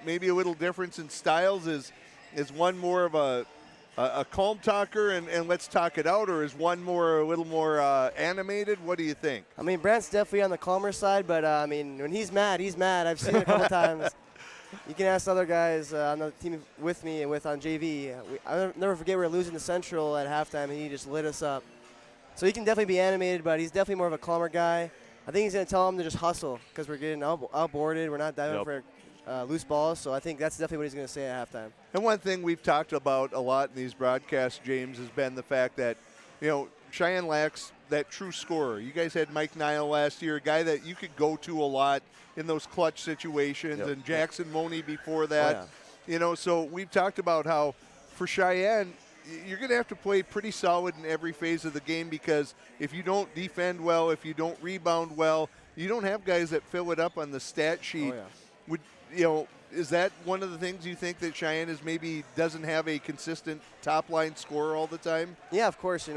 maybe a little difference in styles? Is one more of a calm talker and let's talk it out, or is one a little more animated? What do you think? I mean, Brandt's definitely on the calmer side, but I mean, when he's mad, he's mad. I've seen it a couple times. You can ask other guys on the team with me and on JV. I'll never forget we were losing to Central at halftime, and he just lit us up. So he can definitely be animated, but he's definitely more of a calmer guy. I think he's going to tell them to just hustle because we're getting outboarded. We're not diving for loose balls, so I think that's definitely what he's going to say at halftime. And one thing we've talked about a lot in these broadcasts, James, has been the fact that, Cheyenne lacks that true scorer. You guys had Mike Nile last year, a guy that you could go to a lot in those clutch situations, and Jackson Money before that. So we've talked about how for Cheyenne, you're going to have to play pretty solid in every phase of the game, because if you don't defend well, if you don't rebound well, you don't have guys that fill it up on the stat sheet. Is that one of the things you think that Cheyenne is maybe doesn't have a consistent top-line scorer all the time? Yeah, of course.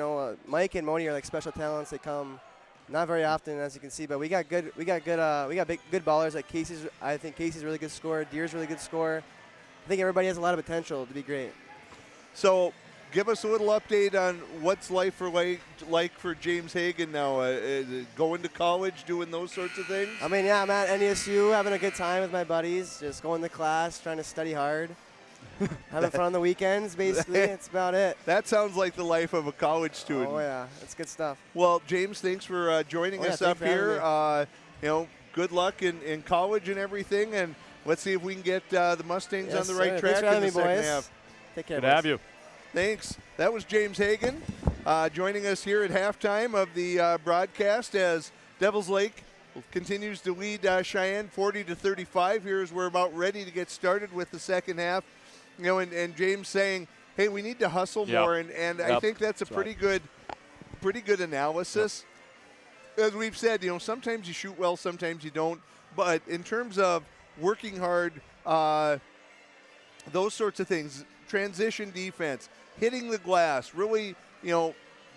Mike and Moni are like special talents. They come not very often, as you can see, but we got good ballers. Like Casey's, I think Casey's a really good scorer. Deer's a really good scorer. I think everybody has a lot of potential to be great. So, give us a little update on what's life like for James Hagan now, going to college, doing those sorts of things? I mean, yeah, I'm at NESU having a good time with my buddies, just going to class, trying to study hard, having fun on the weekends, basically. That's about it. That sounds like the life of a college student. Oh, yeah. That's good stuff. Well, James, thanks for joining us up here. Good luck in college and everything, and let's see if we can get the Mustangs on the right track in the second half. Take care, Good to have you. Thanks. That was James Hagan joining us here at halftime of the broadcast as Devils Lake continues to lead Cheyenne 40-35. Here as we're about ready to get started with the second half. And James saying, hey, we need to hustle more, and I think that's a pretty good analysis. As we've said, sometimes you shoot well, sometimes you don't. But in terms of working hard, those sorts of things, transition defense, hitting the glass, really,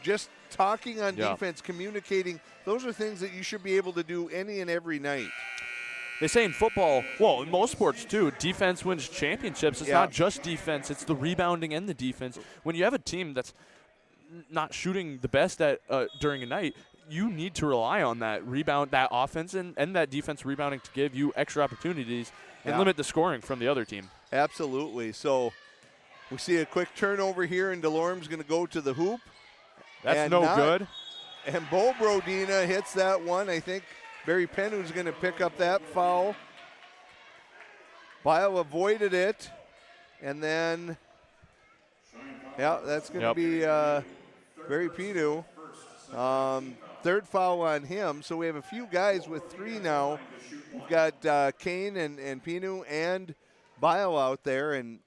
just talking on defense, communicating, those are things that you should be able to do any and every night. They say in football, well, in most sports too, defense wins championships. It's not just defense, it's the rebounding and the defense. When you have a team that's not shooting the best during a night, you need to rely on that rebound, that offense and that defense rebounding to give you extra opportunities and limit the scoring from the other team. Absolutely. So we see a quick turnover here, and DeLorme's going to go to the hoop. That's good. And Bo Brodina hits that one. I think Barry Penhu's going to pick up that foul. Bile avoided it. And then, that's going to be Barry Penhu. Third foul on him. So we have a few guys with 3 now. We've got Kane and Penhu and Bile out there. And,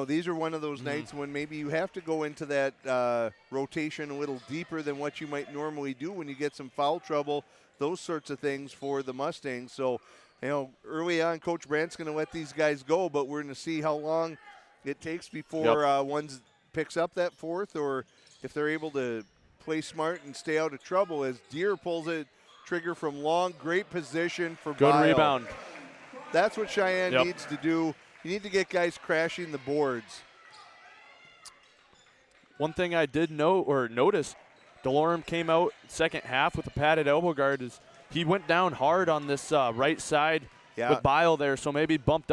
these are one of those nights when maybe you have to go into that rotation a little deeper than what you might normally do when you get some foul trouble, those sorts of things for the Mustangs. So, early on, Coach Brandt's going to let these guys go, but we're going to see how long it takes before one picks up that fourth, or if they're able to play smart and stay out of trouble as Deer pulls a trigger from long. Great position for Good Bile. rebound. That's what Cheyenne needs to do. You need to get guys crashing the boards. One thing I did notice, DeLorme came out second half with a padded elbow guard. He went down hard on this right side with Bile there, so maybe banged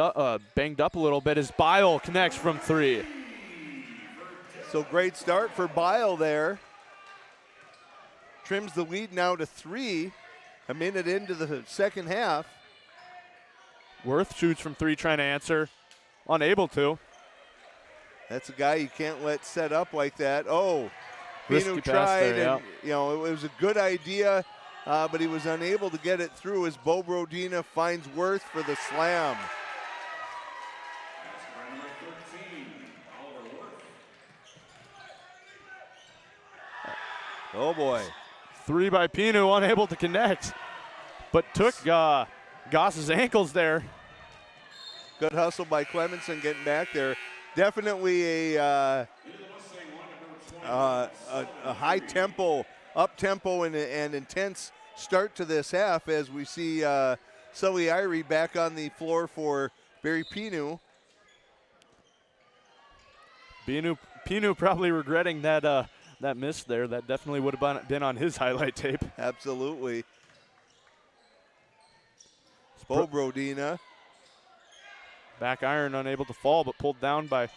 up a little bit as Bile connects from 3. So great start for Bile there. Trims the lead now to 3, a minute into the second half. Worth shoots from 3, trying to answer. Unable to. That's a guy you can't let set up like that. Oh, Risky Penhu tried, there, and it was a good idea, but he was unable to get it through as Bo Brodina finds Worth for the slam. Oh, boy. 3 by Pinu, unable to connect, but took Goss's ankles there. Good hustle by Clemenson getting back there. Definitely a high tempo, up tempo, and intense start to this half as we see Sully Irie back on the floor for Barry Pinu. Pinu probably regretting that that miss there. That definitely would have been on his highlight tape. Absolutely. Bo Brodina. Back iron, unable to fall, but pulled down by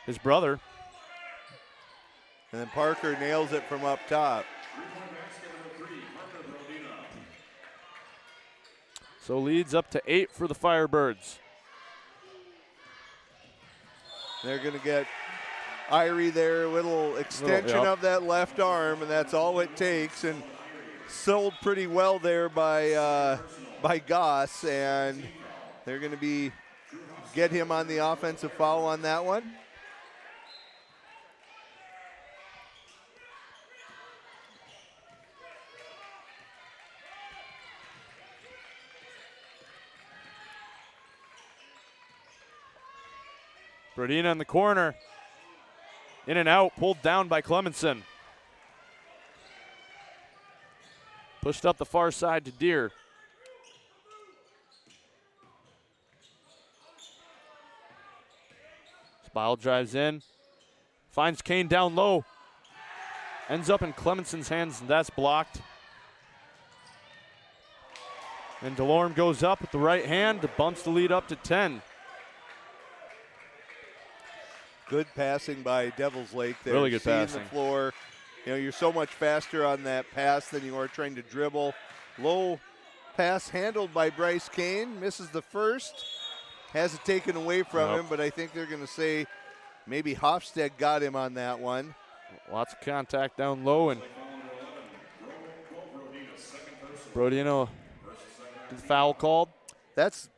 his brother. And then Parker nails it from up top. So leads up to 8 for the Firebirds. They're going to get Irie there, a little extension of that left arm, and that's all it takes. And sold pretty well there by Goss, and they're going to get him on the offensive foul on that one. Brodina in the corner. In and out, pulled down by Clemenson. Pushed up the far side to Deere. Spile drives in, finds Kane down low. Ends up in Clemenson's hands, and that's blocked. And Delorme goes up with the right hand, bumps the lead up to 10. Good passing by Devils Lake there. Really good Seeing passing. the floor. You know, you're so much faster on that pass than you are trying to dribble. Low pass handled by Bryce Kane. Misses the first. Has it taken away from him, but I think they're going to say maybe Hofstad got him on that one. Lots of contact down low, and Brodino, the foul called. That's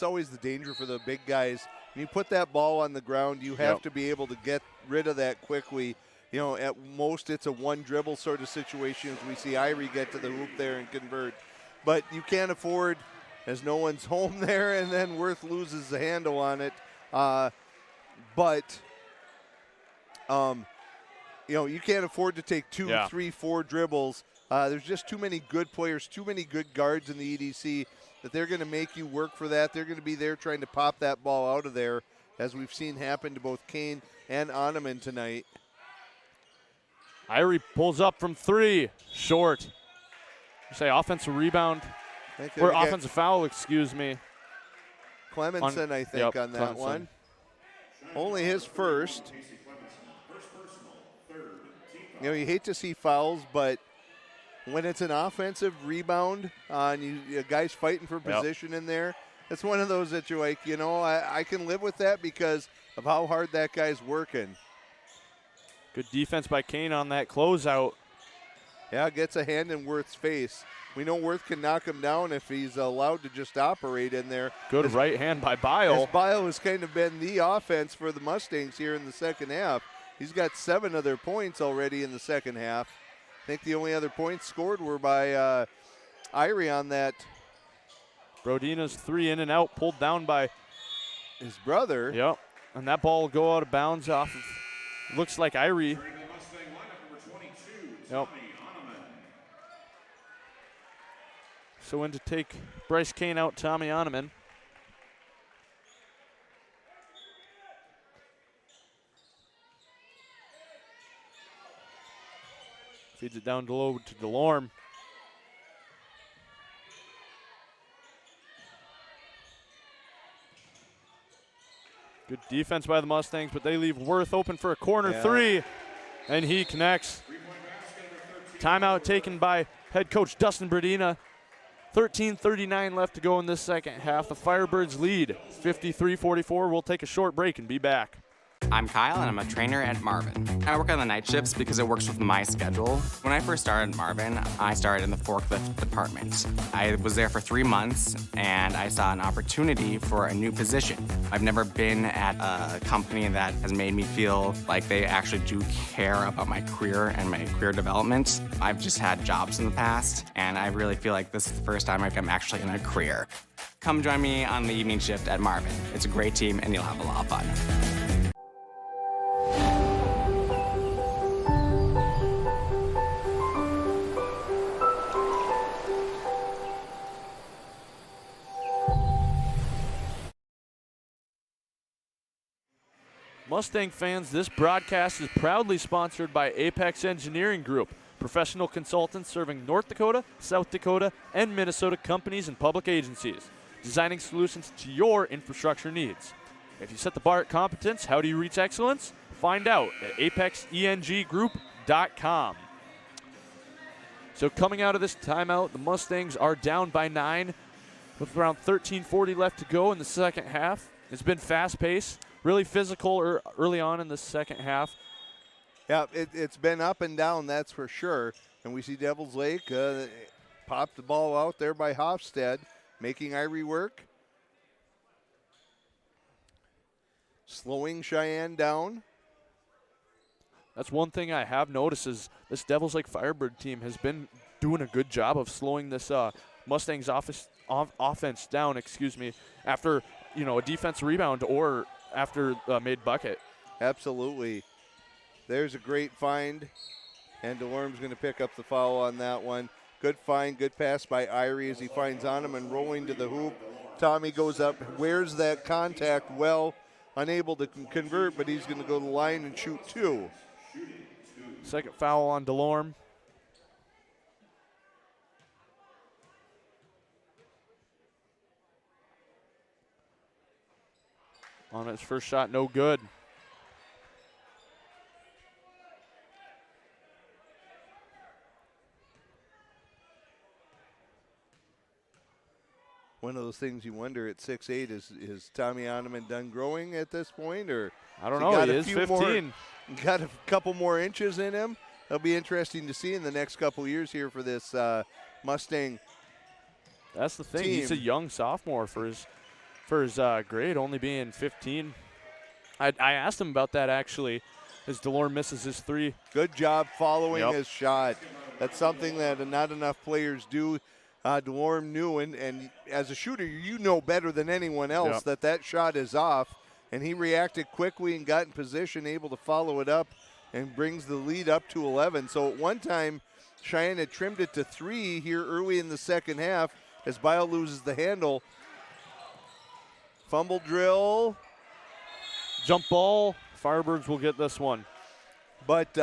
always the danger for the big guys. When you put that ball on the ground, you have to be able to get rid of that quickly. You know, at most it's a one dribble sort of situation as we see Irie get to the hoop there and convert. But you can't afford, as no one's home there, and then Worth loses the handle on it. You can't afford to take 2, 3, 4 dribbles. There's just too many good players, too many good guards in the EDC that they're going to make you work for that. They're going to be there trying to pop that ball out of there, as we've seen happen to both Kane and Oneman tonight. Irie pulls up from 3, short. You say offensive rebound, or offensive foul, excuse me. Clemenson, I think, on that one. Only his first. You know, you hate to see fouls, but when it's an offensive rebound and a guy's fighting for position in there, it's one of those that you're like, I can live with that because of how hard that guy's working. Good defense by Kane on that closeout. Yeah, gets a hand in Worth's face. We know Worth can knock him down if he's allowed to just operate in there. Good right hand by Bile. Bile has kind of been the offense for the Mustangs here in the second half. He's got 7 of their points already in the second half. I think the only other points scored were by Irie on that. Brodina's 3 in and out, pulled down by his brother. Yep, and that ball will go out of bounds off of, looks like Irie. Yep. So in to take Bryce Kane out, Tommy Oneman. Feeds it down low to Delorme. Good defense by the Mustangs, but they leave Worth open for a corner 3, and he connects. Timeout taken by head coach Dustin Brodina. 13:39 left to go in this second half. The Firebirds lead 53-44. We'll take a short break and be back. I'm Kyle, and I'm a trainer at Marvin. I work on the night shifts because it works with my schedule. When I first started at Marvin, I started in the forklift department. I was there for 3 months, and I saw an opportunity for a new position. I've never been at a company that has made me feel like they actually do care about my career and my career development. I've just had jobs in the past, and I really feel like this is the first time I'm actually in a career. Come join me on the evening shift at Marvin. It's a great team, and you'll have a lot of fun. Mustang fans, this broadcast is proudly sponsored by Apex Engineering Group, professional consultants serving North Dakota, South Dakota, and Minnesota companies and public agencies, designing solutions to your infrastructure needs. If you set the bar at competence, how do you reach excellence? Find out at apexenggroup.com. So coming out of this timeout, the Mustangs are down by 9 with around 13:40 left to go in the second half. It's been fast-paced, really physical early on in the second half. Yeah, it's been up and down, that's for sure. And we see Devils Lake pop the ball out there by Hofstad, making Irie work. Slowing Cheyenne down. That's one thing I have noticed is this Devils Lake Firebird team has been doing a good job of slowing this Mustangs offense down, after a defense rebound or after made bucket. Absolutely. There's a great find, and DeLorme's going to pick up the foul on that one. Good find, good pass by Irie as he finds Oneman rolling to the hoop. Tommy goes up, wears that contact well, unable to convert, but he's going to go to the line and shoot 2. Second foul on DeLorme. On his first shot, no good. One of those things you wonder at 6'8", is Tommy Oneman done growing at this point, or I don't know. He is 15. Got a couple more inches in him. It'll be interesting to see in the next couple years here for this Mustang. That's the thing. Team. He's a young sophomore for his grade, only being 15. I asked him about that actually, as DeLorme misses his 3. Good job following his shot. That's something that not enough players do. DeLorme knew, and as a shooter, you know better than anyone else that shot is off, and he reacted quickly and got in position, able to follow it up, and brings the lead up to 11. So at one time, Cheyenne had trimmed it to 3 here early in the second half as Bio loses the handle. Fumble drill. Jump ball. Firebirds will get this one. But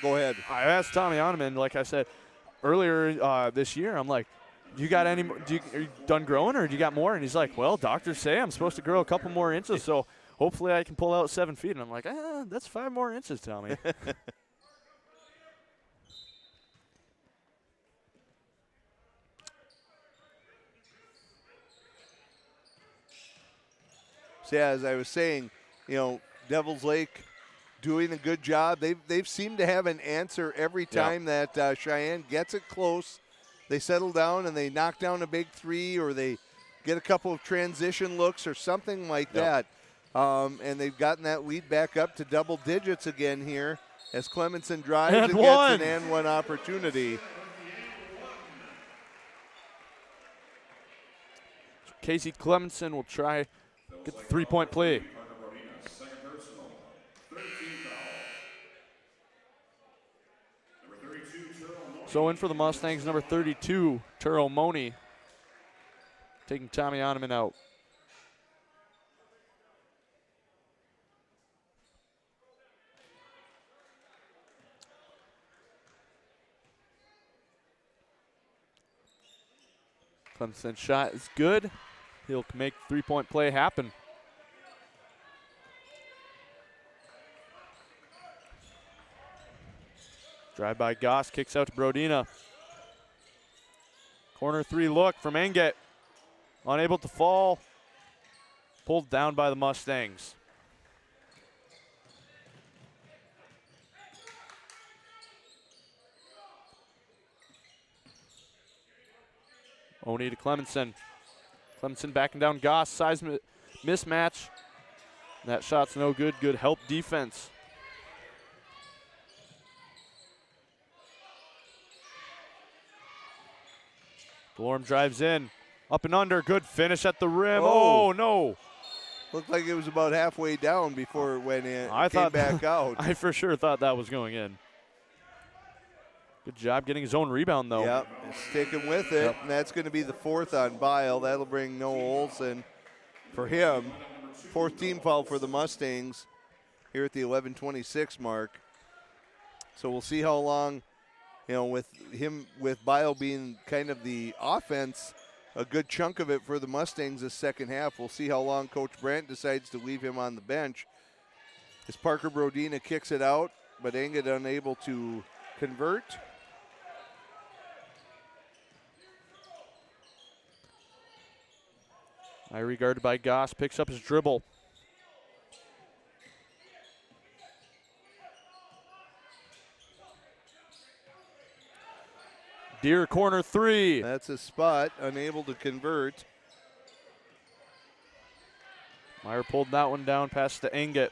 Go ahead. I asked Tommy Oneman, like I said earlier this year, I'm like, are you done growing or do you got more? And he's like, well, doctors say I'm supposed to grow a couple more inches, so hopefully I can pull out 7 feet. And I'm like, that's 5 more inches, Tommy. So yeah, as I was saying, Devils Lake doing a good job. They've seemed to have an answer every time that Cheyenne gets it close. They settle down and they knock down a big 3, or they get a couple of transition looks or something like that. And they've gotten that lead back up to double digits again here as Clemenson drives and gets an and one opportunity. Casey Clemenson will try get the 3-point play. So in for the Mustangs, number 32, Turo Moni, taking Tommy Oneman out. Clemson's shot is good. He'll make the 3-point play happen. Drive by Goss, kicks out to Brodina. Corner 3 look from Enget. Unable to fall. pulled down by the Mustangs. Oni to Clemenson. Clemenson backing down Goss. Size mismatch. That shot's no good. Good help defense. Delorme drives in. Up and under. Good finish at the rim. Oh, no. Looked like it was about halfway down before it went in. I came thought back out. I for sure thought that was going in. Good job getting his own rebound, though. Yep, sticking with it, and that's going to be the 4th on Bile. That'll bring Noah Olson for him. 4th team foul for the Mustangs here at the 11:26 mark. So we'll see how long, with Bile being kind of the offense, a good chunk of it for the Mustangs this second half. We'll see how long Coach Brandt decides to leave him on the bench. As Parker Brodina kicks it out, but Engett unable to convert. Irie guarded by Goss, picks up his dribble. Deer corner 3. That's a spot, unable to convert. Meyer pulled that one down, pass to Engett.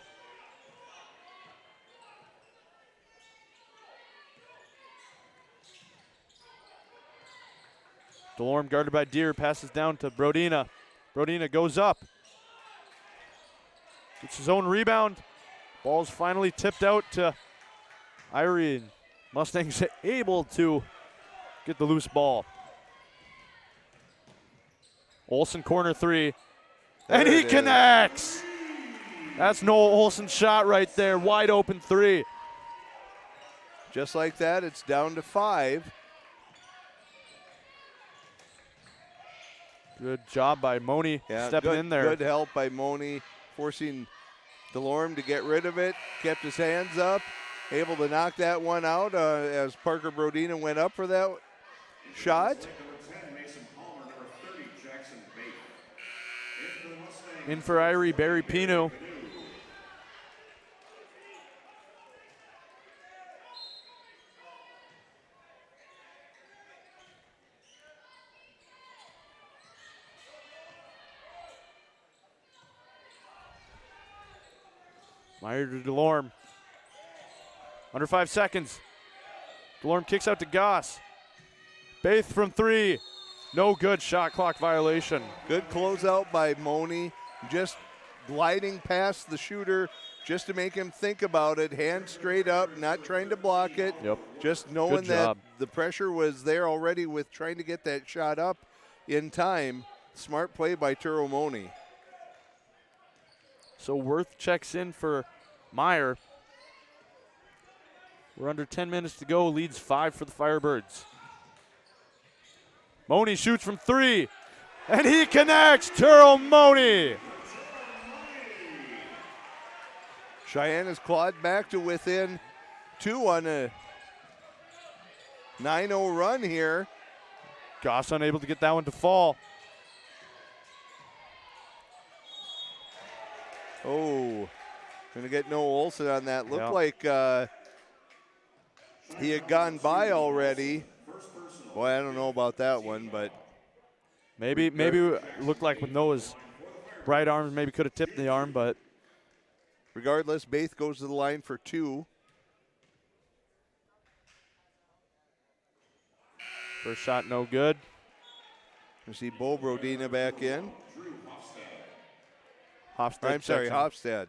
Delorme guarded by Deer, passes down to Brodina. Brodina goes up. Gets his own rebound. Ball's finally tipped out to Irie. Mustangs able to get the loose ball. Olson corner 3. And he connects. That's Noah Olson's shot right there. Wide open 3. Just like that, it's down to 5. Good job by Moni stepping in there. Good help by Moni, forcing Delorme to get rid of it. Kept his hands up, able to knock that one out as Parker Brodina went up for that shot. In for Irie, Barry Pino. Meyer to Delorme. Under 5 seconds. Delorme kicks out to Goss. Baith from 3. No good. Shot clock violation. Good closeout by Moni. Just gliding past the shooter just to make him think about it. Hand straight up, not trying to block it. Yep. Just knowing that the pressure was there already with trying to get that shot up in time. Smart play by Turo Moni. So Worth checks in for Meyer. We're under 10 minutes to go. Leads 5 for the Firebirds. Moni shoots from 3. And he connects. Turo Moni. Cheyenne has clawed back to within 2 on a 9-0 run here. Goss unable to get that one to fall. Oh, going to get Noah Olson on that. Looked like he had gone by already. Boy, I don't know about that one, but. Maybe it looked like with Noah's right arm, maybe could have tipped the arm, but. Regardless, Baith goes to the line for 2. First shot, no good. We see Bo Brodina back in. Hofstad. Hofstad.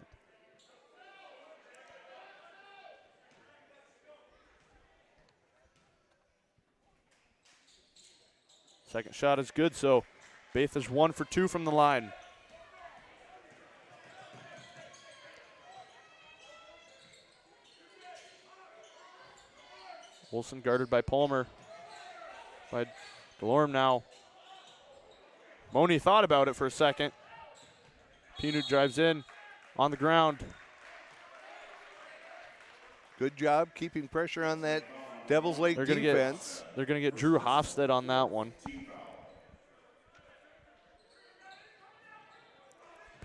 Second shot is good, so Baith is 1 for 2 from the line. Wilson guarded by Palmer. By Delorme now. Moni thought about it for a second. Pinu drives in on the ground. Good job keeping pressure on that Devils Lake defense. They're going to get Drew Hofstad on that one.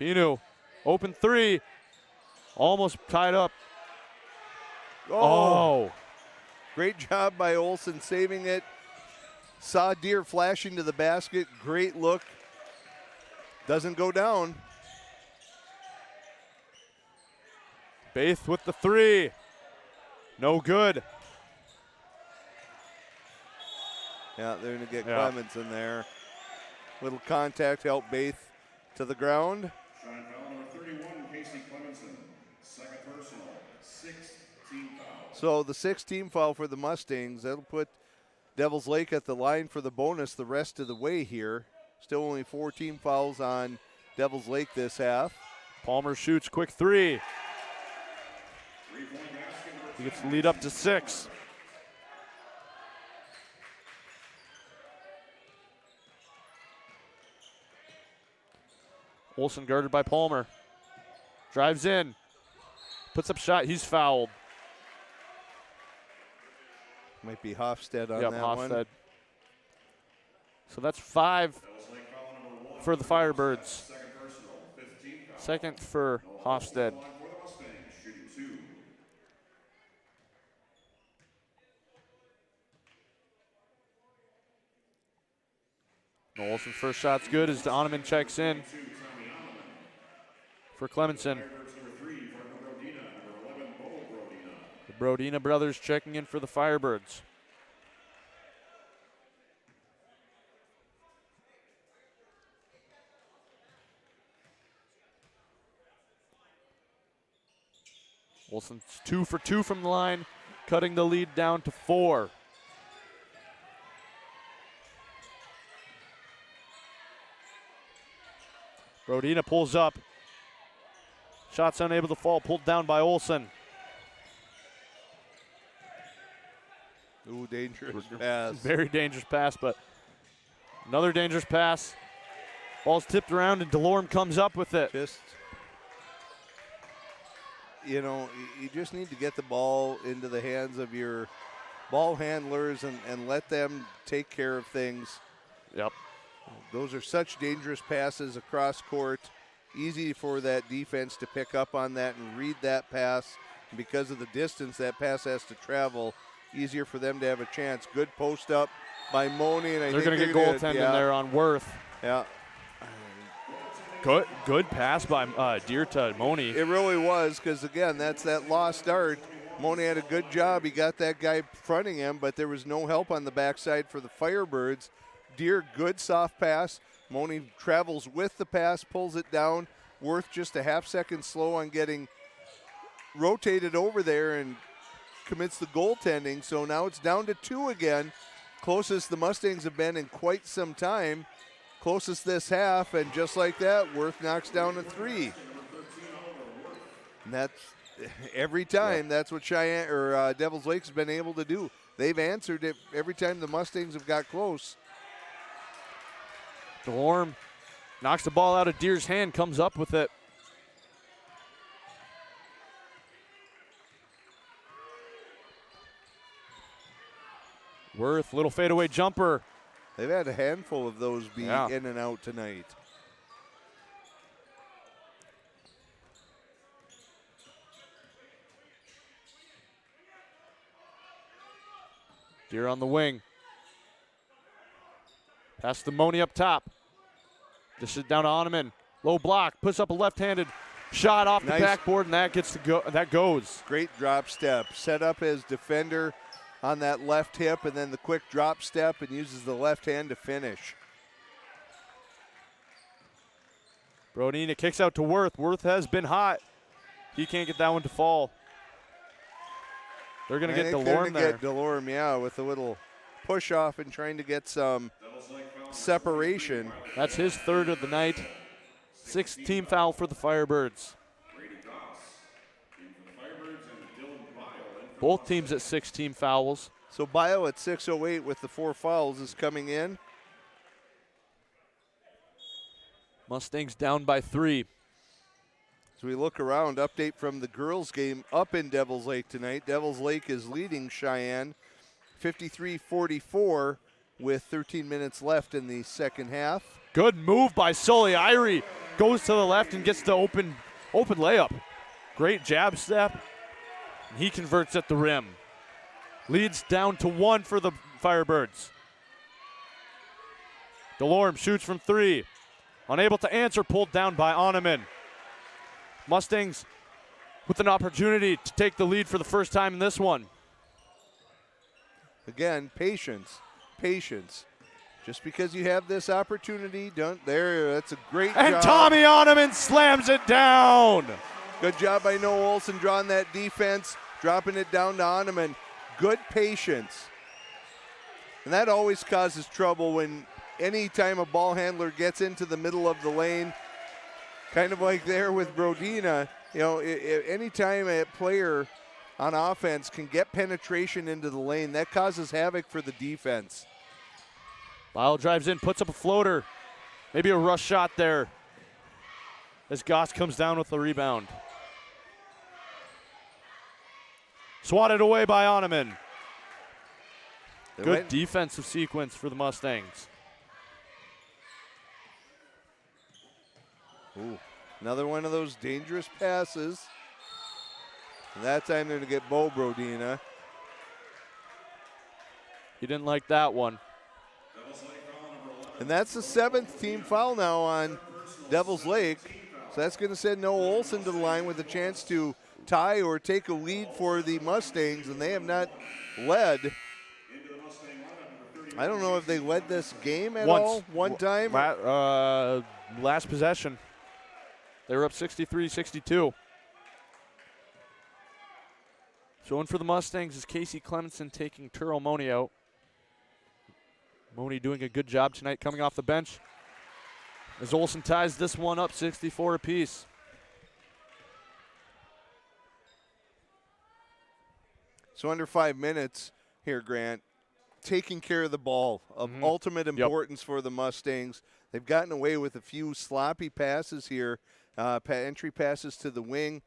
Pinu, open three. Almost tied up. Oh. Great job by Olsen saving it. Saw Deer flashing to the basket. Great look. Doesn't go down. Baith with the three. No good. Yeah, they're going to get Clements in there. Little contact help Baith to the ground. Shot foul number 31, Casey Clemenson. Second personal, 6th team foul. So the 6th team foul for the Mustangs. That'll put Devils Lake at the line for the bonus the rest of the way here. Still only 4 team fouls on Devils Lake this half. Palmer shoots, quick three. He gets the lead up to 6. Olsen guarded by Palmer. Drives in. Puts up shot. He's fouled. Might be Hofstad on yep, that Hofstad. one. So that's 5 for the Firebirds. Second for Hofstad. Olsen's first shot's good as Donovan checks in for Clemenson. The Brodina brothers checking in for the Firebirds. Olsen's 2 for 2 from the line, cutting the lead down to 4. Brodina pulls up. Shot's unable to fall, pulled down by Olsen. Ooh, dangerous pass. Very dangerous pass, but another dangerous pass. Ball's tipped around and Delorme comes up with it. Just, you know, you just need to get the ball into the hands of your ball handlers and let them take care of things. Yep. Those are such dangerous passes across court. Easy for that defense to pick up on that and read that pass. And because of the distance that pass has to travel, easier for them to have a chance. Good post up by Money. And they're going to get goaltending there on Worth. Yeah. Good pass by Deer to Money. It really was, because, again, that's that lost art. Money had a good job. He got that guy fronting him, but there was no help on the backside for the Firebirds. Deer, good soft pass. Money travels with the pass, pulls it down. Worth just a half second slow on getting rotated over there and commits the goaltending. So now it's down to 2 again. Closest the Mustangs have been in quite some time. Closest this half, and just like that, Worth knocks down a 3. And that's every time. That's what Cheyenne or Devils Lake's been able to do. They've answered it every time the Mustangs have got close. Delorme knocks the ball out of Deer's hand, comes up with it. Worth, little fadeaway jumper. They've had a handful of those be in and out tonight. Deer on the wing. Pass the Money up top. This is down to Oneman. Low block, puts up a left-handed shot off the backboard, and that gets to go. That goes. Great drop step. Set up as defender on that left hip, and then the quick drop step, and uses the left hand to finish. Brodina kicks out to Worth. Worth has been hot. He can't get that one to fall. They're going to get Delorme there. Get Delorme, yeah, with a little push off and trying to get some separation. That's his 3rd of the night. 6th team foul for the Firebirds. Both teams at 6 team fouls. So Bio at 6:08 with the 4 fouls is coming in. Mustangs down by 3. As we look around, update from the girls game up in Devils Lake tonight. Devils Lake is leading Cheyenne 53-44 with 13 minutes left in the second half. Good move by Sully Irie. goes to the left and gets the open layup. Great jab step. And he converts at the rim. Leads down to 1 for the Firebirds. Delorme shoots from 3. Unable to answer, pulled down by Oneman. Mustangs with an opportunity to take the lead for the first time in this one. Again, patience. Just because you have this opportunity, that's a great job. And Tommy Oneman slams it down. Good job by Noah Olson drawing that defense, dropping it down to Oneman. Good patience. And that always causes trouble when any time a ball handler gets into the middle of the lane, kind of like there with Brodina. Anytime a player on offense can get penetration into the lane, that causes havoc for the defense. Lyle drives in, puts up a floater. Maybe a rush shot there as Goss comes down with the rebound. Swatted away by Oneman. Good defensive sequence for the Mustangs. Ooh, another one of those dangerous passes. And that time they're going to get Bo Brodina. He didn't like that one. And that's the 7th team foul now on Devils Lake. So that's going to send Noah Olson to the line with a chance to tie or take a lead for the Mustangs, and they have not led. I don't know if they led this game at all. One time? Last possession. They were up 63-62. So in for the Mustangs is Casey Clemenson taking Turo Moni out. Moni doing a good job tonight coming off the bench as Olson ties this one up 64 apiece. So under 5 minutes here, Grant, taking care of the ball of ultimate importance for the Mustangs. They've gotten away with a few sloppy passes here, entry passes to the wing,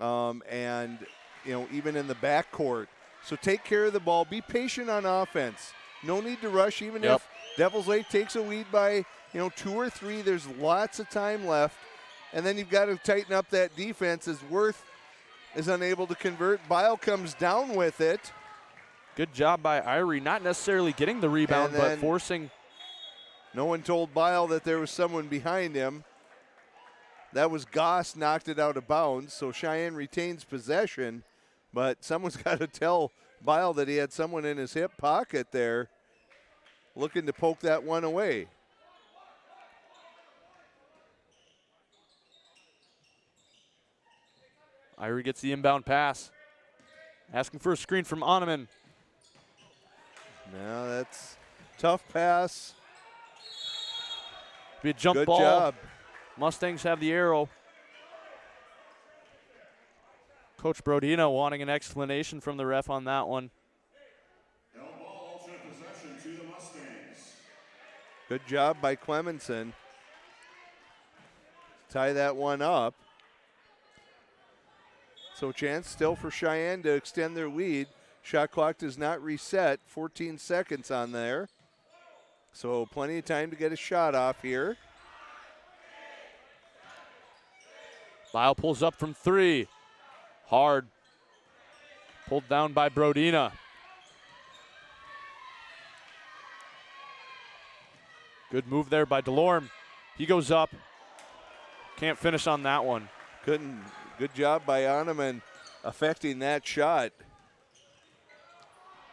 and even in the backcourt. So take care of the ball. Be patient on offense. No need to rush, even if Devils Lake takes a lead by 2 or 3. There's lots of time left, and then you've got to tighten up that defense as Worth is unable to convert. Bile comes down with it. Good job by Irie, not necessarily getting the rebound, but forcing. No one told Bile that there was someone behind him. That was Goss, knocked it out of bounds, so Cheyenne retains possession, but someone's got to tell Bile that he had someone in his hip pocket there looking to poke that one away. Irie gets the inbound pass. Asking for a screen from Oneman. Now that's tough pass. Be a jump Good ball. job. Mustangs have the arrow. Coach Brodina wanting an explanation from the ref on that one. Good job by Clemenson. Tie that one up. So chance still for Cheyenne to extend their lead. Shot clock does not reset. 14 seconds on there. So plenty of time to get a shot off here. Lyle pulls up from 3. Hard. Pulled down by Brodina. Good move there by Delorme. He goes up. Can't finish on that one. Couldn't. Good job by Oneman affecting that shot.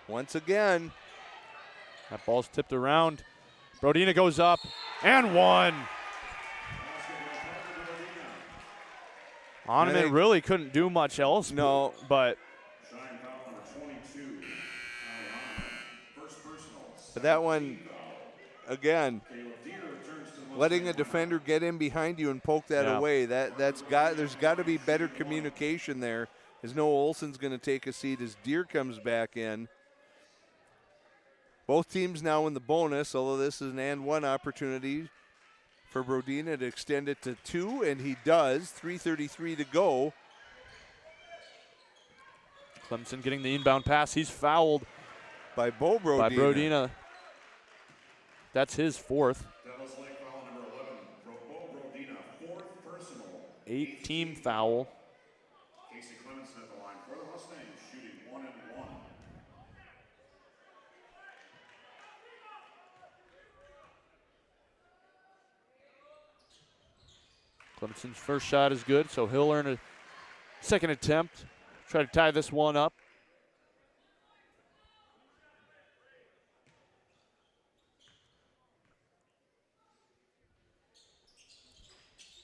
Once again. That ball's tipped around. Brodina goes up and one. Oneman really couldn't do much else. No. But that one, again, letting a defender get in behind you and poke that away, there's got to be better communication there, as Noah Olson's going to take a seat as Deere comes back in. Both teams now in the bonus, although this is an and one opportunity for Brodina to extend it to 2, and he does. 3:33 to go. Clemson getting the inbound pass. He's fouled by Bo Brodina. That's his 4th. 8-team foul. Casey Clemenson at the line for the Mustangs, shooting 1 and 1. Clemenson's first shot is good, so he'll earn a second attempt. Try to tie this one up.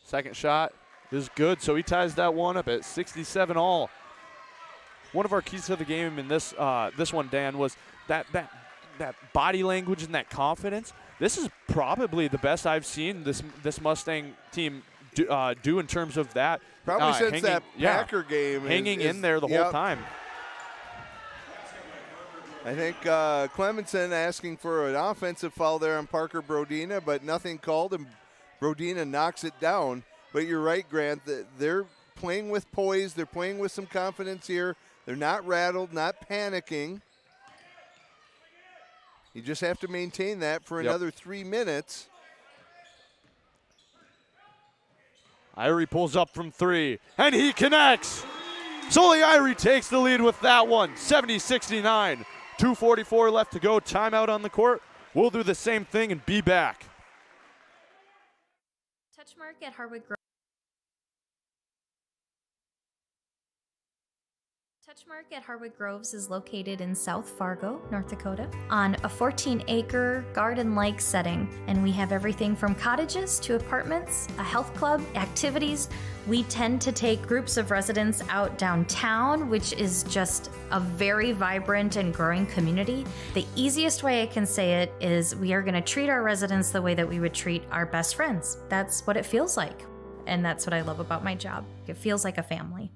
Second shot is good, so he ties that one up at 67 all. One of our keys to the game in this this one, Dan, was that body language and that confidence. This is probably the best I've seen this Mustang team do in terms of that. Probably since that Packer game. Hanging in there the whole time. I think Clemenson asking for an offensive foul there on Parker Brodina, but nothing called, and Brodina knocks it down. But you're right, Grant, they're playing with poise. They're playing with some confidence here. They're not rattled, not panicking. You just have to maintain that for another 3 minutes. Irie pulls up from 3, and he connects. Sully Irie takes the lead with that one, 70-69. 2:44 left to go. Timeout on the court. We'll do the same thing and be back. Touchmark at Harwood Grove. Touchmark at Harwood Groves is located in South Fargo, North Dakota, on a 14-acre garden-like setting, and we have everything from cottages to apartments, a health club, activities. We tend to take groups of residents out downtown, which is just a very vibrant and growing community. The easiest way I can say it is we are going to treat our residents the way that we would treat our best friends. That's what it feels like, and that's what I love about my job. It feels like a family.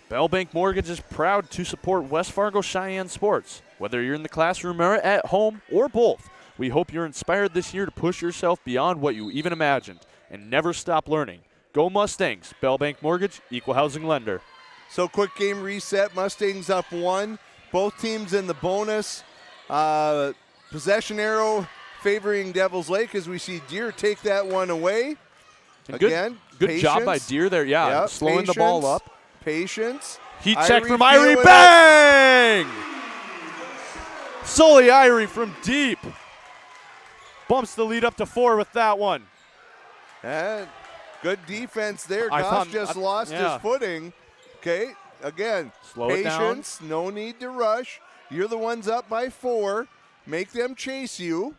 Bell Bank Mortgage is proud to support West Fargo Cheyenne sports. Whether you're in the classroom or at home or both, we hope you're inspired this year to push yourself beyond what you even imagined and never stop learning. Go Mustangs. Bell Bank Mortgage, equal housing lender. So quick game reset. Mustangs up 1. Both teams in the bonus. Possession arrow favoring Devils Lake as we see Deer take that one away. And again, good job by Deer there. Yeah, slowing the ball up. Patience. Heat check from Irie. Bang! Sully Irie from deep. Bumps the lead up to 4 with that one. And good defense there. Goss just lost his footing. Okay, again, patience. No need to rush. You're the ones up by 4. Make them chase you.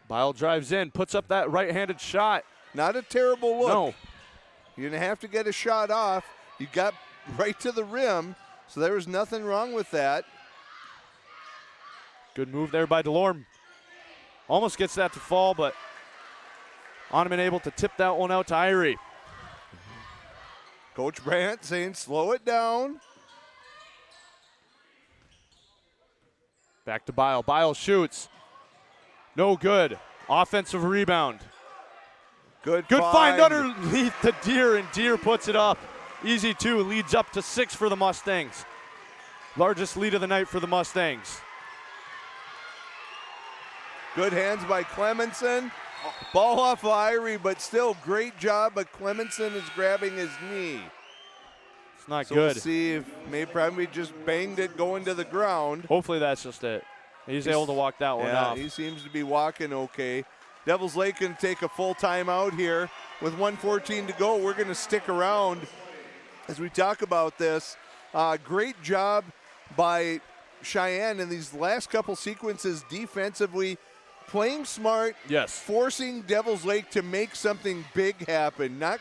Bile drives in, puts up that right-handed shot. Not a terrible look. No. You're going to have to get a shot off. You got right to the rim, so there was nothing wrong with that. Good move there by DeLorme. Almost gets that to fall, but Oneman able to tip that one out to Irie. Coach Brandt saying slow it down. Back to Bile. Bile shoots. No good. Offensive rebound. Good find underneath the Deer, and Deer puts it up. Easy 2, leads up to 6 for the Mustangs. Largest lead of the night for the Mustangs. Good hands by Clemenson. Ball off of Irie, but still great job, but Clemenson is grabbing his knee. It's not so good. We'll see if maybe probably just banged it going to the ground. Hopefully that's just it. He's able to walk that one off. He seems to be walking okay. Devils Lake can take a full timeout here with 1:14 to go. We're going to stick around as we talk about this. Great job by Cheyenne in these last couple sequences defensively, playing smart, forcing Devils Lake to make something big happen, not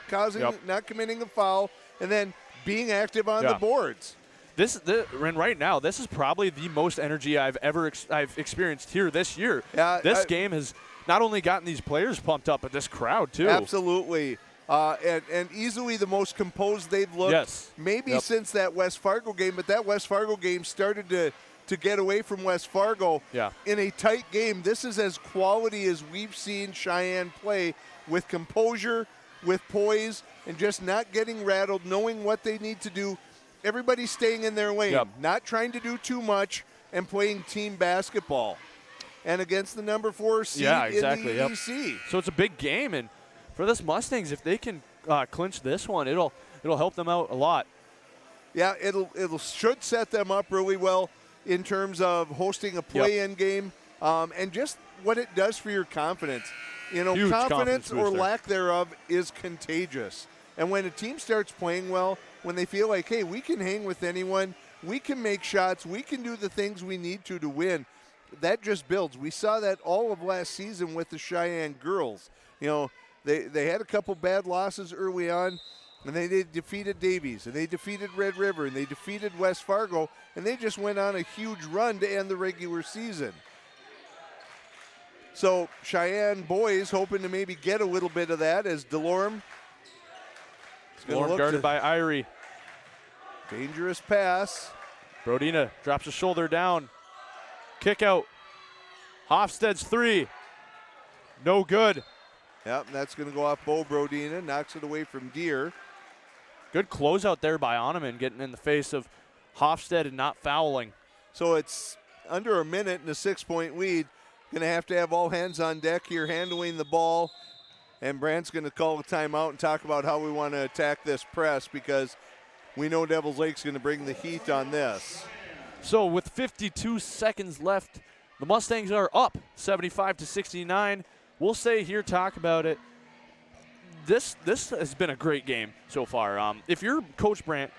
committing a foul, and then being active on the boards. and right now, this is probably the most energy I've ever I've experienced here this year. Yeah, this game has not only gotten these players pumped up, but this crowd too. Absolutely. And easily the most composed they've looked maybe since that West Fargo game, but that West Fargo game started to get away from West Fargo in a tight game. This is as quality as we've seen Cheyenne play, with composure, with poise, and just not getting rattled, knowing what they need to do. Everybody's staying in their lane, not trying to do too much, and playing team basketball. And against the number 4 seed in the EDC. So it's a big game, and for this Mustangs, if they can clinch this one, it'll help them out a lot. Yeah, it'll should set them up really well in terms of hosting a play-in game, and just what it does for your confidence. You know, Huge confidence or booster. lack thereof is contagious. And when a team starts playing well, when they feel like, hey, we can hang with anyone, we can make shots, we can do the things we need to win, that just builds. We saw that all of last season with the Cheyenne girls. You know, they had a couple bad losses early on, and they defeated Davies, and they defeated Red River, and they defeated West Fargo, and they just went on a huge run to end the regular season. So Cheyenne boys hoping to maybe get a little bit of that as Delorme. Guarded by Irie. Dangerous pass. Brodina drops his shoulder down. Kick out. Hofstede's 3. No good. Yep, that's going to go off Bo Brodina. Knocks it away from Deere. Good closeout there by Oneman, getting in the face of Hofstede and not fouling. So it's under a minute and a 6-point lead. Going to have all hands on deck here handling the ball. And Brandt's going to call a timeout and talk about how we want to attack this press, because we know Devils Lake's going to bring the heat on this. So with 52 seconds left, the Mustangs are up 75-69. We'll stay here, talk about it. This has been a great game so far. If you're Coach Brandt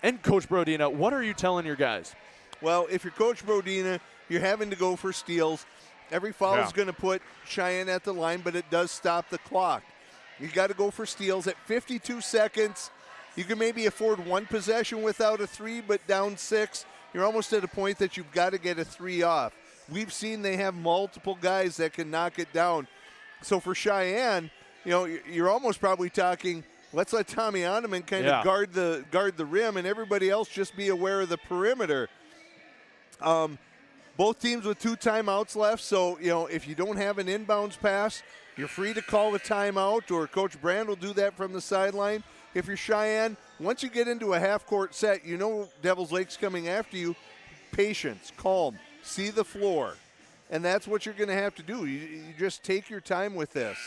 and Coach Brodina, what are you telling your guys? Well, if you're Coach Brodina, you're having to go for steals. Every foul is going to put Cheyenne at the line, but it does stop the clock. You got to go for steals at 52 seconds. You can maybe afford one possession without a 3, but down 6, you're almost at a point that you've got to get a 3 off. We've seen they have multiple guys that can knock it down. So for Cheyenne, you know, you're almost probably talking, let's let Tommy Oneman kind of guard the rim, and everybody else just be aware of the perimeter. Both teams with 2 timeouts left, so, you know, if you don't have an inbounds pass, you're free to call a timeout, or Coach Brand will do that from the sideline. If you're Cheyenne, once you get into a half-court set, you know Devils Lake's coming after you. Patience, calm, see the floor, and that's what you're going to have to do. You just take your time with this.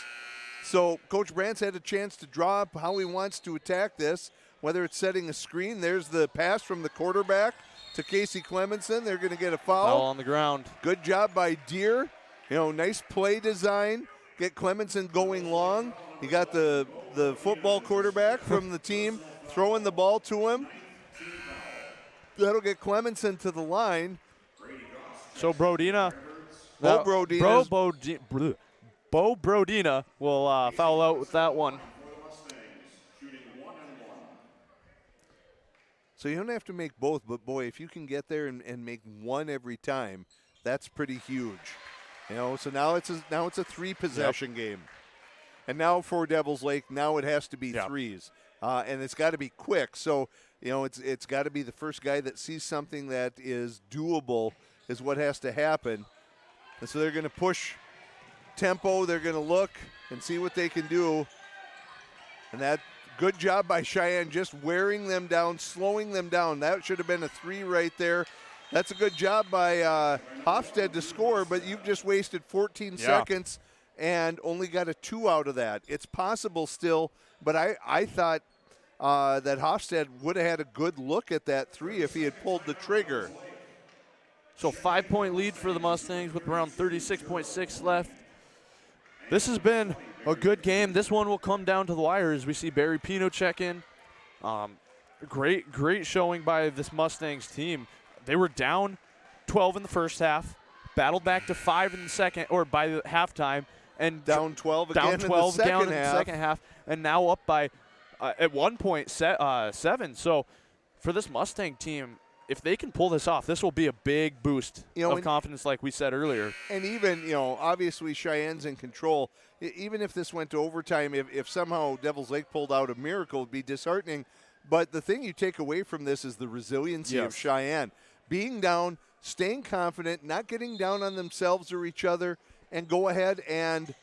So Coach Brandt's had a chance to draw up how he wants to attack this, whether it's setting a screen. There's the pass from the quarterback to Casey Clemenson. They're going to get a foul. Foul on the ground. Good job by Deere. You know, nice play design. Get Clemenson going long. You got the football quarterback from the team throwing the ball to him. That'll get Clemenson to the line. So Brodina. Bo Brodina will foul out with that one. So you don't have to make both, but boy, if you can get there and make one every time, that's pretty huge. You know, so now it's a 3-possession game. And now for Devils Lake, now it has to be 3s. And it's got to be quick. So, you know, it's got to be the first guy that sees something that is doable is what has to happen. And so they're going to push tempo. They're going to look and see what they can do. And that good job by Cheyenne just wearing them down, slowing them down. That should have been a 3 right there. That's a good job by Hofstede to score, but you've just wasted 14 seconds and only got a 2 out of that. It's possible still, but I thought that Hofstede would have had a good look at that 3 if he had pulled the trigger. So 5-point lead for the Mustangs with around 36.6 left. This has been a good game. This one will come down to the wire as we see Barry Pino check in. Great showing by this Mustangs team. They were down 12 in the first half, battled back to 5 in the second, or by the halftime, and down 12 again in the second half, and now up by at one point 7. So for this Mustang team, if they can pull this off, this will be a big boost of confidence, like we said earlier. And even, obviously Cheyenne's in control. Even if this went to overtime, if somehow Devils Lake pulled out a miracle, it would be disheartening. But the thing you take away from this is the resiliency of Cheyenne. Being down, staying confident, not getting down on themselves or each other, and go ahead and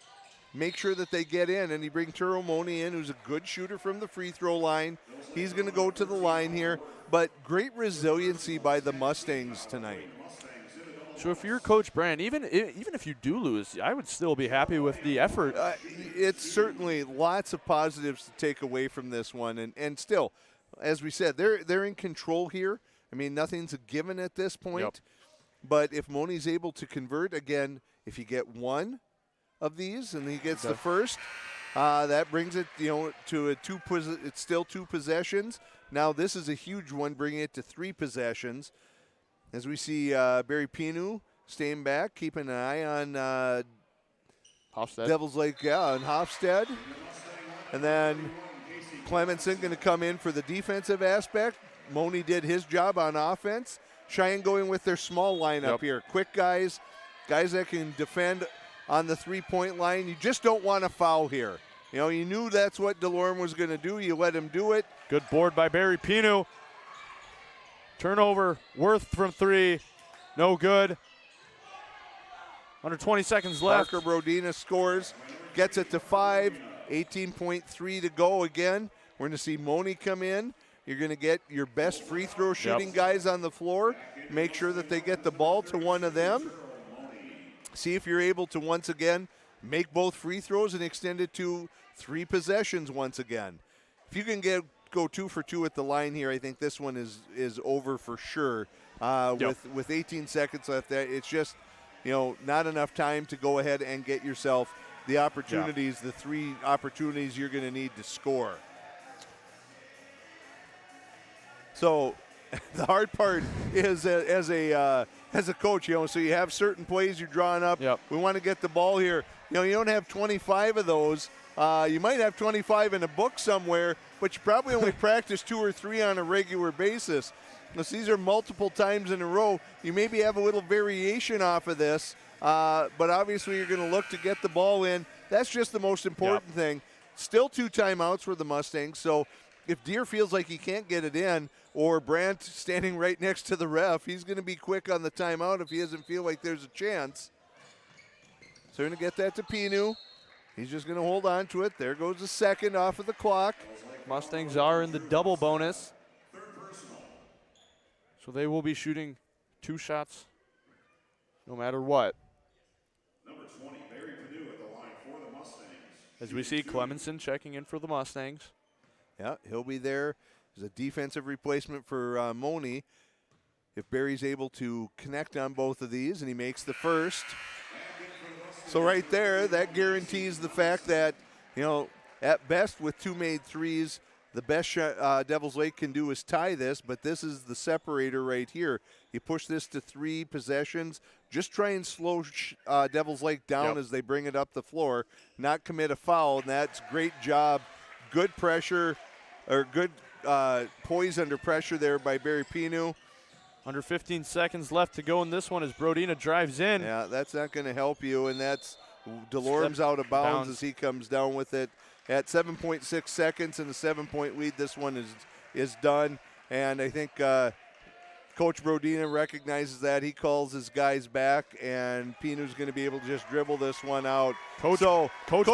make sure that they get in. And you bring Turo Moni in, who's a good shooter from the free throw line. He's going to go to the line here. But great resiliency by the Mustangs tonight. So if you're Coach Brand, even if you do lose, I would still be happy with the effort. It's certainly lots of positives to take away from this one. And still, as we said, they're in control here. I mean, nothing's a given at this point. Yep. But if Moni's able to convert, again, if you get one of these and he gets the first, that brings it, to it's still 2 possessions. Now this is a huge one, bringing it to 3 possessions. As we see Barry Pinu staying back, keeping an eye on Hofstad. Devils Lake, and Hofstad. And then Clemenson going to come in for the defensive aspect. Moni did his job on offense. Cheyenne going with their small lineup here. Quick guys that can defend on the 3-point line. You just don't want to foul here. You knew that's what DeLorme was going to do. You let him do it. Good board by Barry Pinu. Turnover, Worth from 3. No good. Under 20 seconds left. Parker Brodina scores, gets it to 5. 18.3 to go again. We're going to see Moni come in. You're going to get your best free throw shooting guys on the floor. Make sure that they get the ball to one of them. See if you're able to, once again, make both free throws and extend it to 3 possessions once again. If you can go 2 for 2 at the line here, I think this one is over for sure. With 18 seconds left, it's just not enough time to go ahead and get yourself the opportunities, the 3 opportunities you're going to need to score. So the hard part is as a coach, so you have certain plays you're drawing up. We want to get the ball here. You don't have 25 of those. You might have 25 in a book somewhere, but you probably only practice 2 or 3 on a regular basis. Unless these are multiple times in a row, you maybe have a little variation off of this, but obviously you're going to look to get the ball in. That's just the most important thing. Still 2 timeouts for the Mustangs, so if Deere feels like he can't get it in, or Brandt standing right next to the ref, he's going to be quick on the timeout if he doesn't feel like there's a chance. So we're going to get that to Pinu. He's just going to hold on to it. There goes the second off of the clock. Mustangs are in the double bonus. So they will be shooting 2 shots no matter what. Number 20, Barry Perdue at the line for the Mustangs. As we see Clemenson checking in for the Mustangs. Yeah, he'll be there as a defensive replacement for Moni. If Barry's able to connect on both of these, and he makes the first. So right there, that guarantees the fact that, at best with 2 made threes, the best Devils Lake can do is tie this, but this is the separator right here. You push this to 3 possessions. Just try and slow Devils Lake down as they bring it up the floor, not commit a foul, and that's great job. Good pressure, or good poise under pressure there by Barry Pinu. Under 15 seconds left to go in this one as Brodina drives in. Yeah, that's not going to help you, and that's DeLorme's out of bounds as he comes down with it. At 7.6 seconds and a 7-point lead, this one is done. And I think Coach Brodina recognizes that. He calls his guys back, and Pinu's going to be able to just dribble this one out. Coach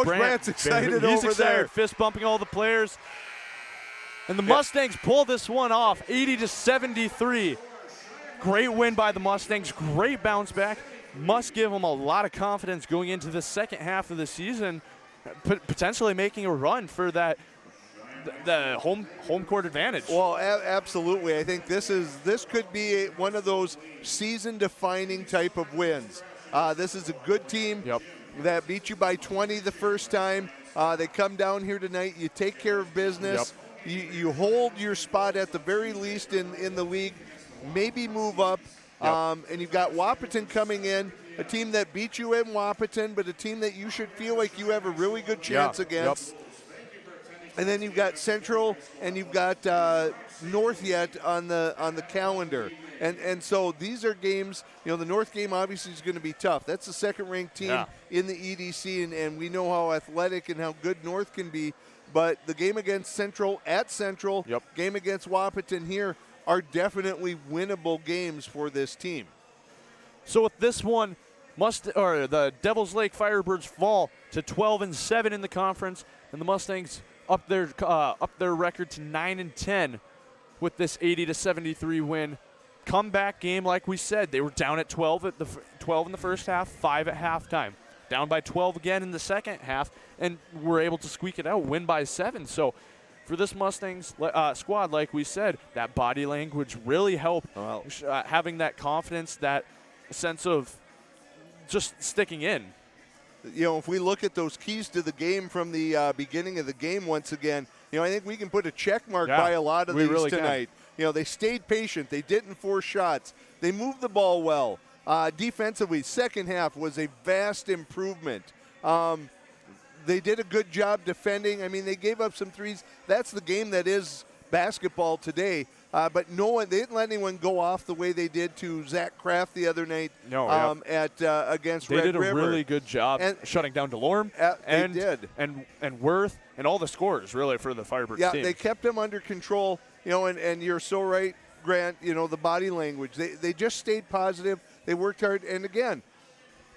Brandt's excited he's over excited, there. fist bumping all the players. And the Mustangs pull this one off, 80-73. Great win by the Mustangs, great bounce back. Must give them a lot of confidence going into the second half of the season, potentially making a run for the home court advantage. Well, absolutely. I think this could be one of those season-defining type of wins. This is a good team that beat you by 20 the first time. They come down here tonight. You take care of business. You hold your spot at the very least in the league. Maybe move up. And you've got Wahpeton coming in, a team that beat you in Wahpeton, but a team that you should feel like you have a really good chance against. And then you've got Central and you've got North yet on the calendar. And so these are games, the North game obviously is going to be tough. That's the second-ranked team in the EDC, and we know how athletic and how good North can be. But the game against Central at Central, game against Wahpeton here are definitely winnable games for this team. So with this one, the Devils Lake Firebirds fall to 12-7 in the conference, and the Mustangs up their record to 9-10 with this 80-73 win. Comeback game, like we said, they were down at 12 in the first half, 5 at halftime, down by 12 again in the second half, and were able to squeak it out, win by 7. So for this Mustangs squad, like we said, that body language really helped. Having that confidence, that sense of just sticking in. If we look at those keys to the game from the beginning of the game once again, I think we can put a check mark by a lot of these really tonight. They stayed patient. They didn't force shots. They moved the ball well. Defensively, second half was a vast improvement. They did a good job defending. I mean, they gave up some threes. That's the game that is basketball today. But they didn't let anyone go off the way they did to Zach Kraft the other night against Red River. They did a really good job shutting down DeLorme and Worth and all the scorers, really, for the Firebirds team. Yeah, they kept them under control, and you're so right, Grant, the body language. They just stayed positive. They worked hard. And, again,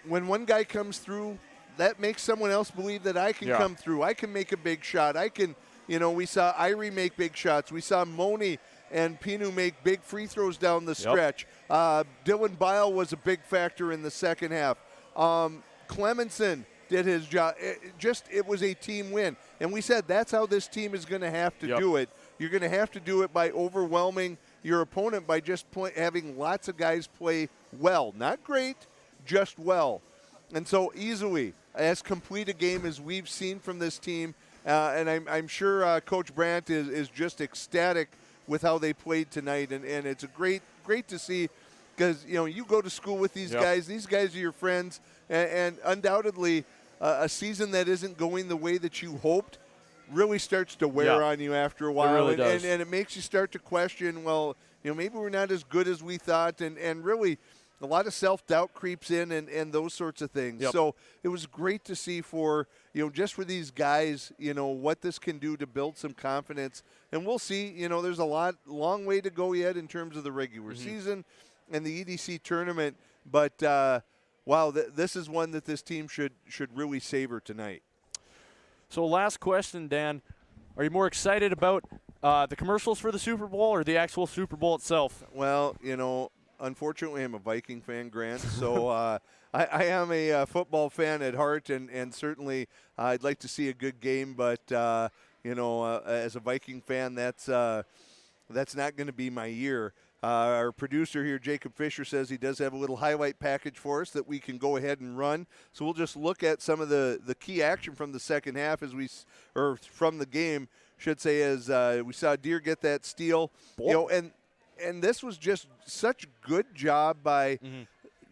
when one guy comes through, that makes someone else believe that I can come through. I can make a big shot. I can, we saw Irie make big shots. We saw Moni and Pinu make big free throws down the stretch. Dylan Bile was a big factor in the second half. Clemenson did his job. It was a team win. And we said that's how this team is going to have to do it. You're going to have to do it by overwhelming your opponent by just having lots of guys play well. Not great, just well. And so easily, as complete a game as we've seen from this team, and I'm sure Coach Brandt is just ecstatic with how they played tonight, and it's great to see because you go to school with these guys. These guys are your friends, and undoubtedly a season that isn't going the way that you hoped really starts to wear on you after a while. It really does. And it makes you start to question, well, maybe we're not as good as we thought, and really a lot of self-doubt creeps in and those sorts of things. So it was great to see for, just for these guys, what this can do to build some confidence. And we'll see, there's a long way to go yet in terms of the regular season and the EDC tournament. But, wow, this is one that this team should really savor tonight. So last question, Dan. Are you more excited about the commercials for the Super Bowl or the actual Super Bowl itself? Well, unfortunately, I'm a Viking fan, Grant, so I am a football fan at heart, and certainly I'd like to see a good game, but, as a Viking fan, that's not going to be my year. Our producer here, Jacob Fisher, says he does have a little highlight package for us that we can go ahead and run. So we'll just look at some of the key action from the second half from the game, should say, as we saw Deere get that steal. And this was just such good job by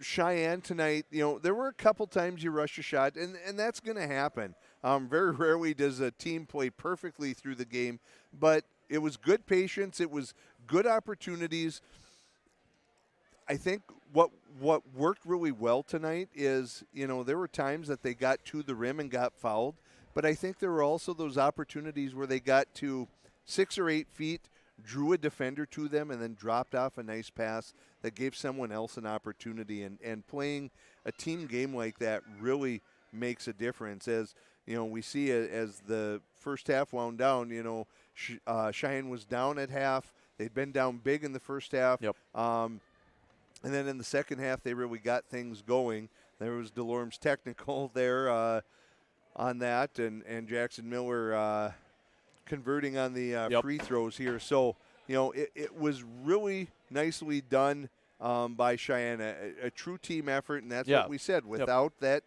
Cheyenne tonight. There were a couple times you rush a shot, and that's going to happen. Very rarely does a team play perfectly through the game, but it was good patience. It was good opportunities. I think what worked really well tonight is, there were times that they got to the rim and got fouled, but I think there were also those opportunities where they got to 6 or 8 feet, drew a defender to them, and then dropped off a nice pass that gave someone else an opportunity. And playing a team game like that really makes a difference. As we see as the first half wound down, Cheyenne was down at half. They'd been down big in the first half. And then in the second half, they really got things going. There was DeLorme's technical there on that, and Jackson Miller converting on the free throws here. So, it was really nicely done by Cheyenne, a true team effort, and that's what we said. Without that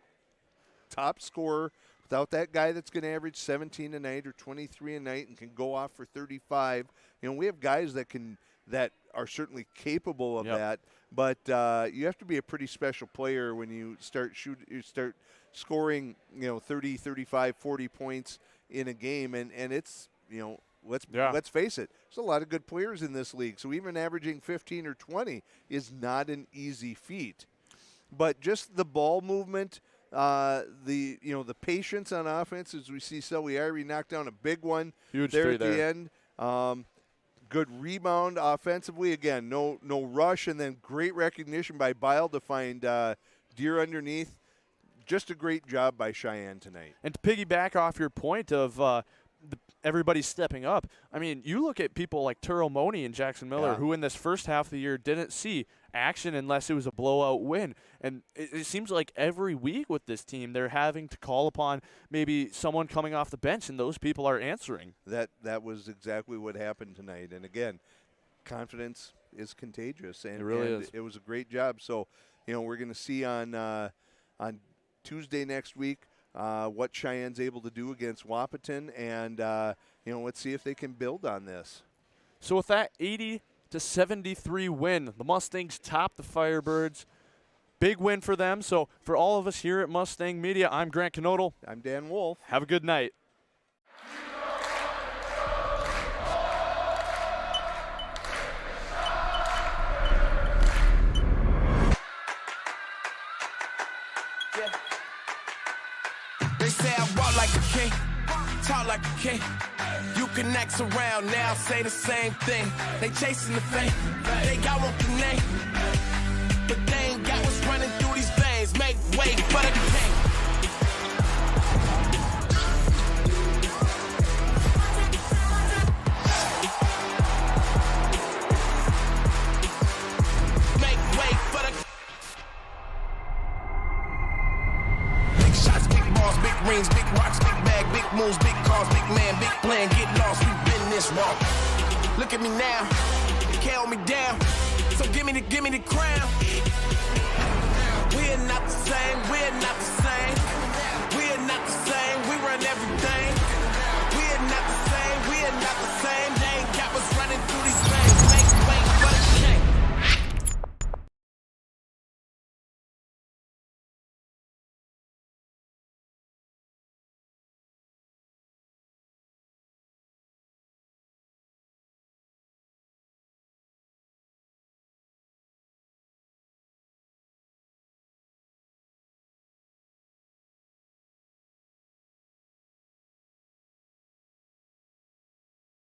top scorer, without that guy that's going to average 17 a night or 23 a night and can go off for 35, we have guys that are certainly capable of that. But you have to be a pretty special player when you start scoring, 30, 35, 40 points in a game, and it's, let's face it, there's a lot of good players in this league. So even averaging 15 or 20 is not an easy feat. But just the ball movement, the patience on offense, as we see Celiari knock down a big one Huge there three at the end. Good rebound offensively. Again, no rush, and then great recognition by Bile to find Deer underneath. Just a great job by Cheyenne tonight. And to piggyback off your point of everybody stepping up, I mean, you look at people like Turo Moni and Jackson Miller, who in this first half of the year didn't see action unless it was a blowout win. And it seems like every week with this team, they're having to call upon maybe someone coming off the bench, and those people are answering. That was exactly what happened tonight. And again, confidence is contagious, and it really is. It was a great job. So, we're going to see on Tuesday next week what Cheyenne's able to do against Wahpeton, and let's see if they can build on this. So with that 80-73 win, the Mustangs top the Firebirds. Big win for them. So for all of us here at Mustang Media, I'm Grant Knodel. I'm Dan Wolf. Have a good night. They say I walk like a king, talk like a king. You can act around now, say the same thing. They chasing the fame, they got one the name, but they ain't got what's running through these veins. Make way for the king. Make way for the big shots, big balls, big rings, big rocks, big bag, big moves, big cars, big man, big plan, get lost, we've been this wrong. Look at me now, you can't hold me down, so give me the crown. We're not the same, we're not the same.